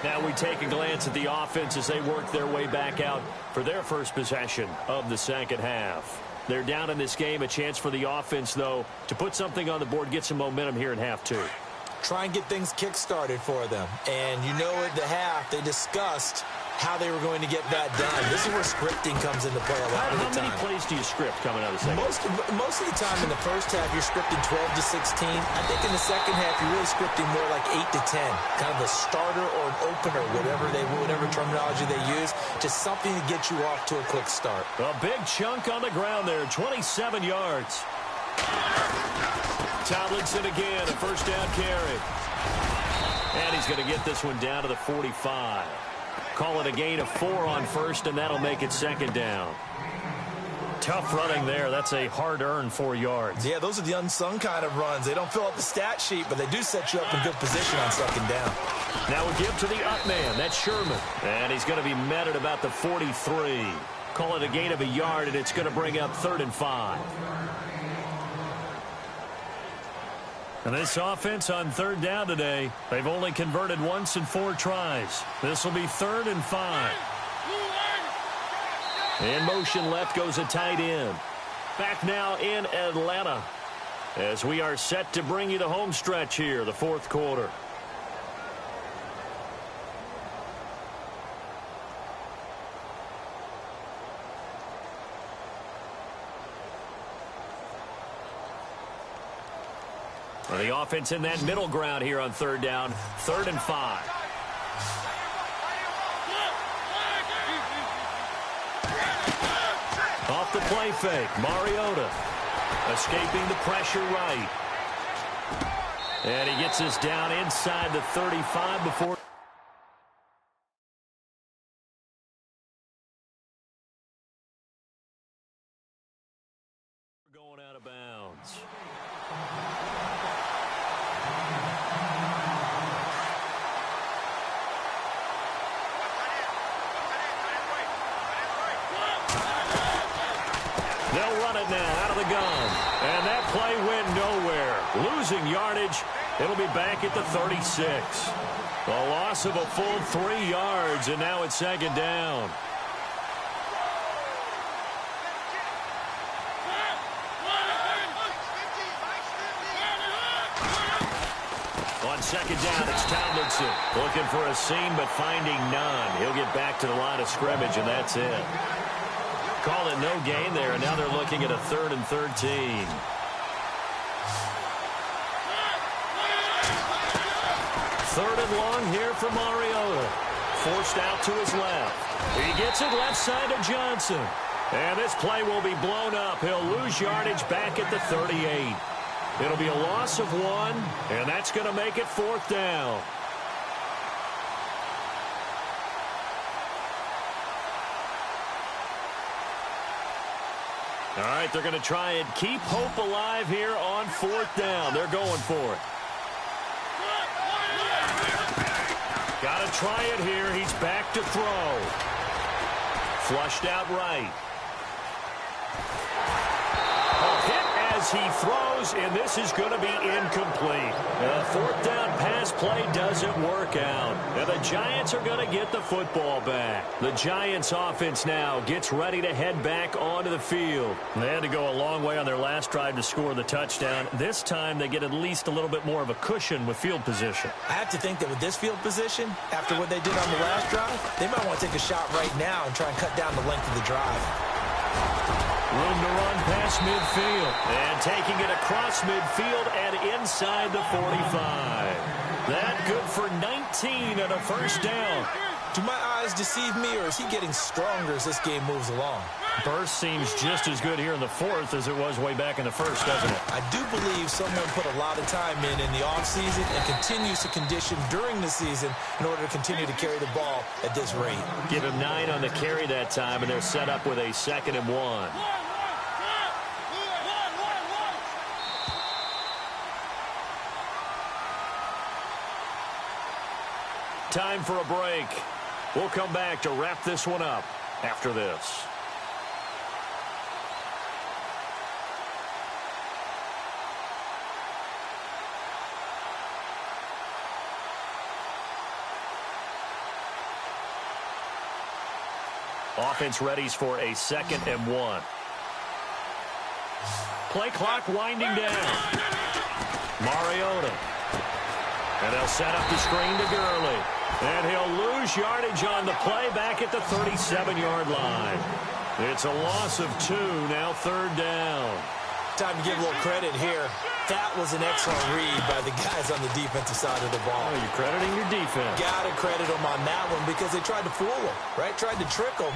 Now we take a glance at the offense as they work their way back out for their first possession of the second half. They're down in this game. A chance for the offense, though, to put something on the board, get some momentum here in half two. Try and get things kick-started for them. And you know at the half, they discussed how they were going to get that done. This is where scripting comes into play a lot of the time. How many plays do you script coming out of the second? Most of the time in the first half, you're scripting 12 to 16. I think in the second half, you're really scripting more like 8 to 10. Kind of a starter or an opener, whatever terminology they use, just something to get you off to a quick start. A big chunk on the ground there, 27 yards. Tomlinson again, a first down carry. And he's going to get this one down to the 45. Call it a gain of 4 on first, and that'll make it second down. Tough running there. That's a hard-earned 4 yards. Yeah, those are the unsung kind of runs. They don't fill out the stat sheet, but they do set you up in good position on second down. Now we give to the up man. That's Sherman. And he's going to be met at about the 43. Call it a gain of a yard, and it's going to bring up 3rd and 5. And this offense on 3rd down today, they've only converted once in 4 tries. This will be 3rd and 5. In motion left goes a tight end. Back now in Atlanta as we are set to bring you the home stretch here, the 4th quarter. Well, the offense in that middle ground here on 3rd down, 3rd and 5. Off the play fake, Mariota escaping the pressure right. And he gets us down inside the 35 before going out of bounds. They'll run it now out of the gun. And that play went nowhere. Losing yardage. It'll be back at the 36. A loss of a full 3 yards, and now it's second down. On second down, it's Tomlinson. Looking for a seam, but finding none. He'll get back to the line of scrimmage, and that's it. Call it no gain there, and now they're looking at a 3rd and 13. Third and long here for Mariota. Forced out to his left. He gets it left side to Johnson. And this play will be blown up. He'll lose yardage back at the 38. It'll be a loss of 1, and that's going to make it 4th down. All right, they're going to try and keep hope alive here on 4th down. They're going for it. Got to try it here. He's back to throw. Flushed out right. Hit as he throws, and this is going to be incomplete. The 4th down pass play doesn't work out. And the Giants are going to get the football back. The Giants offense now gets ready to head back onto the field. They had to go a long way on their last drive to score the touchdown. This time they get at least a little bit more of a cushion with field position. I have to think that with this field position, after what they did on the last drive, they might want to take a shot right now and try and cut down the length of the drive. Room to run past midfield. And taking it across midfield and inside the 45. That good for 19 and a first down. Do my eyes deceive me, or is he getting stronger as this game moves along? Burst seems just as good here in the fourth as it was way back in the first, doesn't it? I do believe someone put a lot of time in the offseason and continues to condition during the season in order to continue to carry the ball at this rate. Give him 9 on the carry that time, and they're set up with a 2nd and 1. Time for a break. We'll come back to wrap this one up after this. Offense readies for a 2nd and 1. Play clock winding down. Mariota. And they'll set up the screen to Gurley. And he'll lose yardage on the play back at the 37-yard line. It's a loss of 2, now 3rd down. Time to give a little credit here. That was an excellent read by the guys on the defensive side of the ball. Oh, you're crediting your defense. Got to credit them on that one because they tried to fool them, right? Tried to trick them.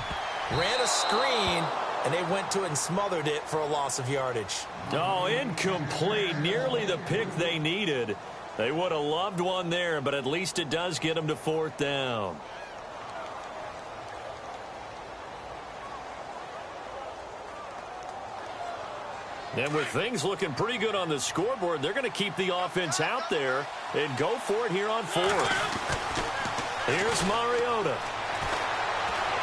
Ran a screen, and they went to it and smothered it for a loss of yardage. Oh, incomplete. Nearly the pick they needed. They would have loved one there, but at least it does get them to 4th down. And with things looking pretty good on the scoreboard, they're going to keep the offense out there and go for it here on 4th. Here's Mariota.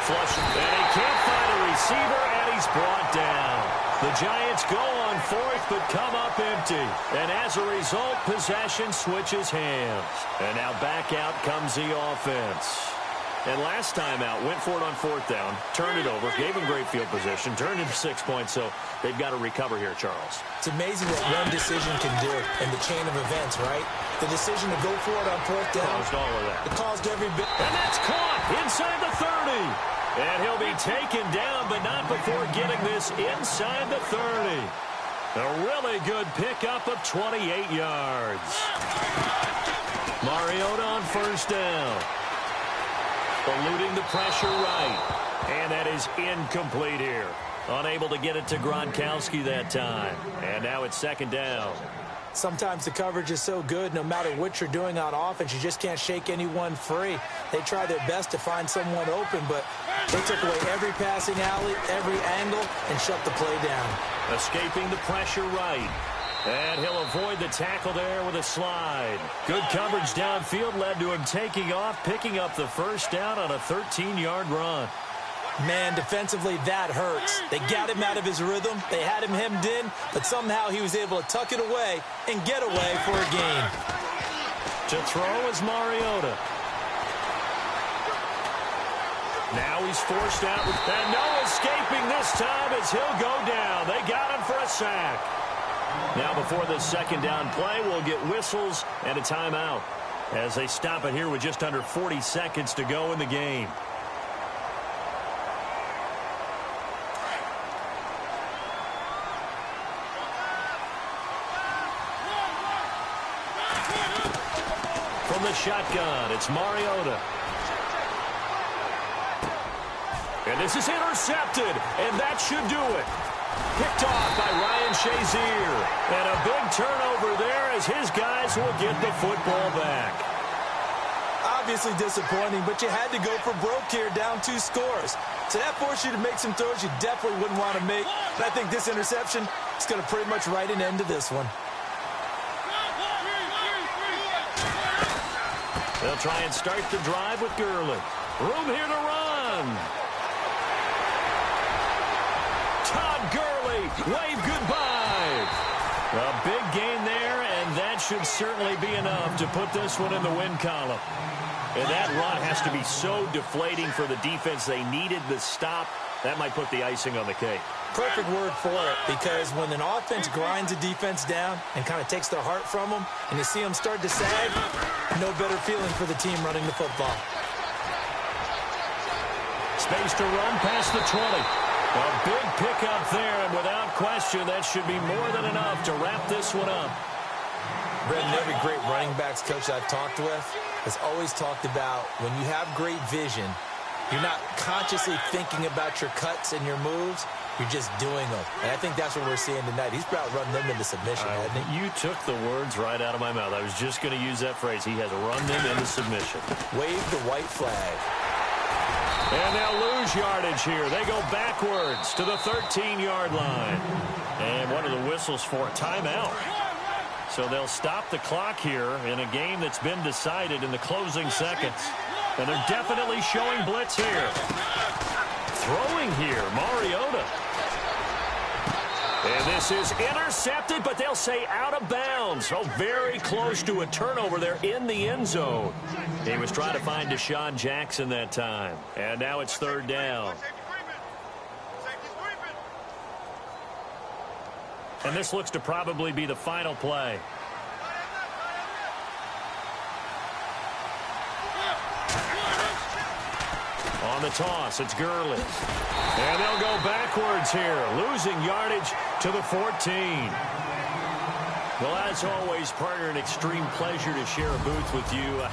Flush, and he can't find a receiver, and he's brought down. The Giants go on 4th, but come up empty. And as a result, possession switches hands. And now back out comes the offense. And last time out, went for it on 4th down, turned it over, gave him great field position, turned into 6 points, so they've got to recover here, Charles. It's amazing what one decision can do in the chain of events, right? The decision to go for it on 4th down. Caused all of that. It caused every bit. And that's caught inside the 30. And he'll be taken down, but not before getting this inside the 30. A really good pickup of 28 yards. Mariota on 1st down. Eluding the pressure right. And that is incomplete here. Unable to get it to Gronkowski that time. And now it's 2nd down. Sometimes the coverage is so good, no matter what you're doing on offense, you just can't shake anyone free. They try their best to find someone open, but they took away every passing alley, every angle, and shut the play down. Escaping the pressure right. And he'll avoid the tackle there with a slide. Good coverage downfield led to him taking off, picking up the 1st down on a 13-yard run. Man, defensively, that hurts. They got him out of his rhythm. They had him hemmed in, but somehow he was able to tuck it away and get away for a gain. To throw is Mariota. Now he's forced out, and no escaping this time as he'll go down. They got him for a sack. Now before the 2nd down play, we'll get whistles and a timeout as they stop it here with just under 40 seconds to go in the game. From the shotgun, it's Mariota. And this is intercepted, and that should do it. Picked off by Ryan Shazier. And a big turnover there as his guys will get the football back. Obviously disappointing, but you had to go for broke here, down 2 scores. So that forced you to make some throws you definitely wouldn't want to make. And I think this interception is going to pretty much write an end to this one. They'll try and start the drive with Gurley. Room here to run. Todd Gurley, wave goodbye. A big gain there, and that should certainly be enough to put this one in the win column. And that run has to be so deflating for the defense. They needed the stop. That might put the icing on the cake. Perfect word for it, because when an offense grinds a defense down and kind of takes their heart from them, and you see them start to sag, no better feeling for the team running the football. Space to run past the 20. A big pickup there, and without question, that should be more than enough to wrap this one up. Brendan, every great running backs coach I've talked with has always talked about when you have great vision, you're not consciously thinking about your cuts and your moves. You're just doing them. And I think that's what we're seeing tonight. He's about running them into submission, hasn't he? You took the words right out of my mouth. I was just going to use that phrase. He has run them into submission. Wave the white flag. And they'll lose yardage here. They go backwards to the 13-yard line. And what are the whistles for? Timeout. So they'll stop the clock here in a game that's been decided in the closing seconds. And they're definitely showing blitz here. Throwing here, Mariota. And this is intercepted, but they'll say out of bounds. So very close to a turnover there in the end zone. He was trying to find Deshaun Jackson that time. And now it's third down. And this looks to probably be the final play. On the toss, it's Gurley. And they'll go backwards here, losing yardage to the 14. Well, as always, partner, an extreme pleasure to share a booth with you.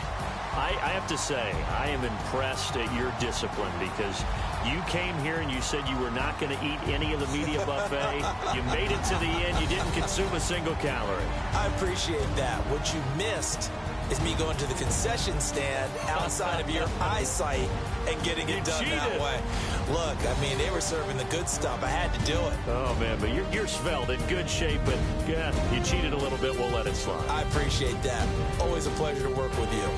I have to say, I am impressed at your discipline because you came here and you said you were not going to eat any of the media buffet. You made it to the end. You didn't consume a single calorie. I appreciate that. What you missed is me going to the concession stand outside of your eyesight and getting it done that way. Look, I mean, they were serving the good stuff. I had to do it. Oh, man, but you're svelte, in good shape, but yeah, you cheated a little bit. We'll let it slide. I appreciate that. Always a pleasure to work with you.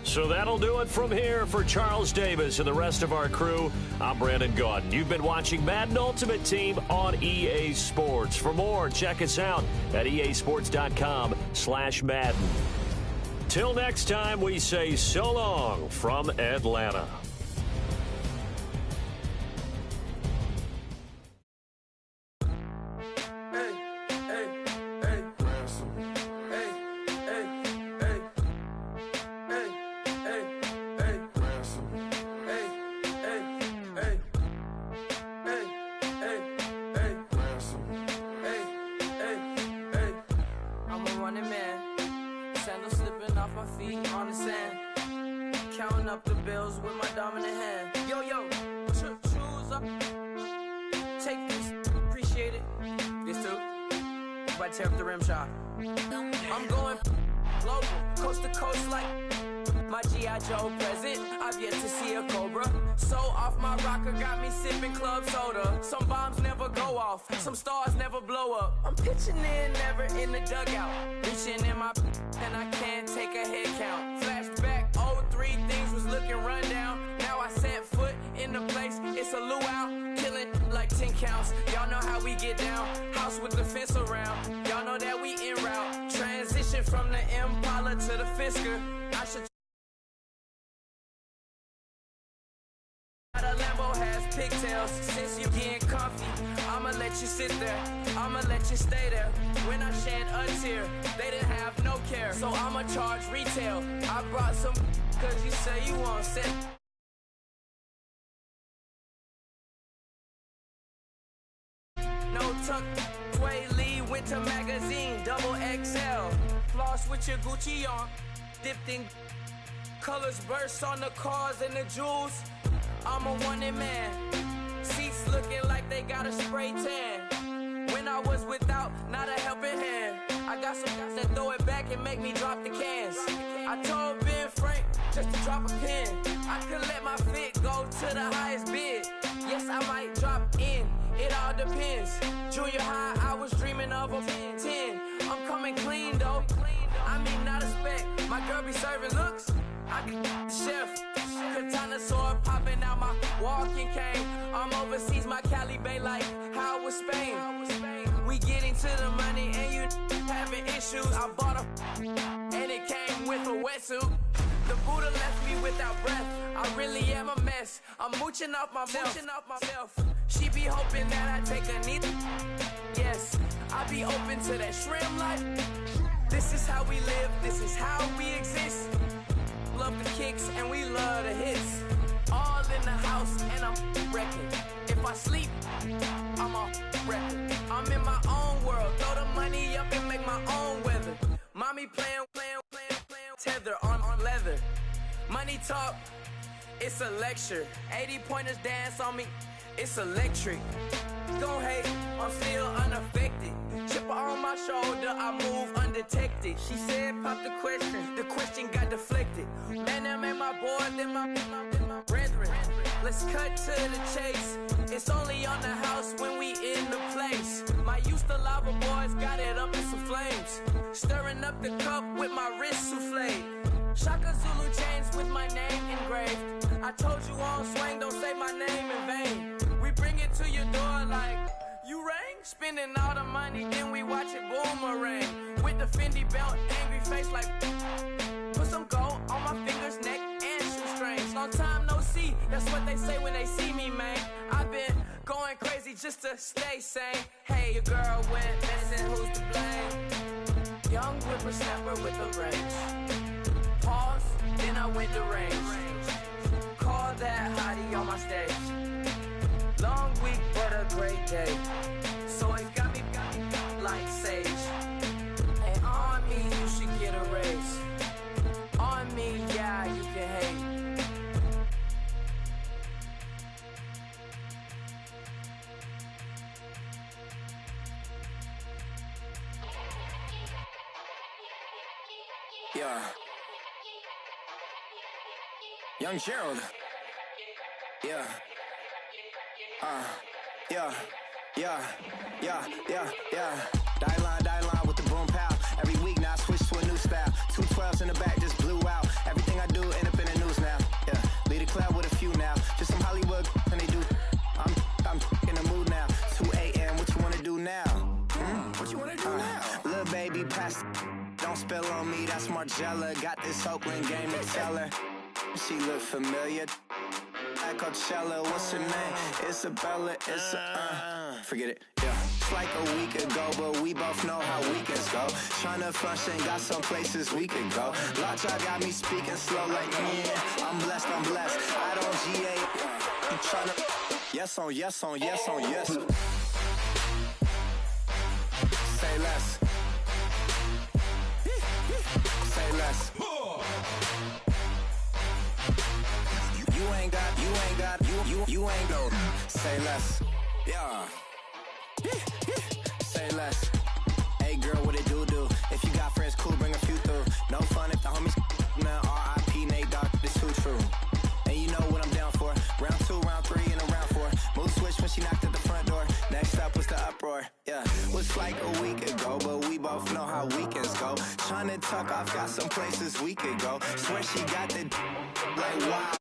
So that'll do it from here for Charles Davis and the rest of our crew. I'm Brandon Gaudin. You've been watching Madden Ultimate Team on EA Sports. For more, check us out at easports.com/Madden. Till next time, we say so long from Atlanta. I'm going global, coast to coast like my G.I. Joe present. I've yet to see a Cobra. So off my rocker got me sipping club soda. Some bombs never go off, some stars never blow up. I'm pitching in, never in the dugout. Reaching in my and I can't take a head count. Flashback, 03, things was looking run down. Now I set foot in the place, it's a luau. Killing like 10 counts, y'all know how we get down. House with the fence around, y'all know that we en route. Transition from the Impala to the Fisker. I should the Lambo has pigtails. Since you getting comfy, I'ma let you sit there, I'ma let you stay there. When I shed a tear, they didn't have no care. So I'ma charge retail. I brought some cause you say you want set. No tuck, Tway Lee, Winter Magazine, double XL. Floss with your Gucci on, dipped in colors burst on the cars and the jewels. I'm a wanted man, seats looking like they got a spray tan. When I was without, not a helping hand. I got some guys that throw it back and make me drop the cans. I told Ben Frank just to drop a pin. I could let my fit go to the highest bid. Yes, I might drop in, it all depends. Junior high, I was dreaming of a 10. I'm coming clean though, I mean not a spec. My girl be serving looks, I can the chef. Katana sword popping out my walking cane. I'm overseas, my Cali Bay like how was Spain. We getting to the money and you having issues. I bought a and it came with a wetsuit. The Buddha left me with yes, I'm mooching off myself. She be hoping that I take a knee. Yes, I be open to that shrimp life. This is how we live, this is how we exist. Love the kicks and we love the hits. All in the house and I'm wrecking. If I sleep, I'm a record. I'm in my own world, throw the money up and make my own weather. Mommy playing, tether on leather. Money talk, it's a lecture. 80 pointers dance on me, it's electric. Don't hate, I'm still unaffected. Chipper on my shoulder, I move undetected. She said pop the question got deflected. Man, that made my boy, then my brethren. Let's cut to the chase. It's only on the house when we in the place. My used to lava boys got it up in some flames. Stirring up the cup with my wrist souffle. Shaka Zulu chains with my name engraved. I told you on swing, don't say my name in vain. We bring it to your door like, you rang? Spending all the money, then we watch it boomerang. With the Fendi belt, angry face like, put some gold on my fingers, neck, and shoestrings. Long time no see, that's what they say when they see me, man. I've been going crazy just to stay sane. Hey, your girl went missing, who's to blame? Young whippersnapper with the range. Pause, then I went to range. Call that hottie on my stage. Long week, but a great day. So it got me like sage. And on me, you should get a raise. On me, yeah, you can hate. Yeah. Young Gerald. Yeah. Yeah. Die line with the boom pow. Every week now I switch to a new style. 212s in the back just blew out. Everything I do end up in the news now. Yeah. Lead a club with a few now. Just some Hollywood and they do. I'm in the mood now. 2 a.m. What you wanna do now? What you wanna do now? Little baby pass. Don't spill on me. That's Margella. Got this Oakland game to tell her. She look familiar. At Coachella, what's her name? Isabella, forget it, yeah. It's like a week ago, but we both know how weekends go. Tryna function, got some places we could go. Lockjaw got me speaking slow like, yeah, I'm blessed. I don't GA, I'm tryna, yes on yes. Say less. Say less. You ain't go. Say less. Yeah. Say less. Hey girl, what it do? If you got friends, cool, bring a few through. No fun if the homies man, R.I.P. Nate Dogg, this too true. And you know what I'm down for. Round 2, round 3, and a round 4. Mood switch when she knocked at the front door. Next up was the uproar. Yeah, was like a week ago, but we both know how weekends go. Tryna tuck off, got some places we could go. Swear she got the like wow.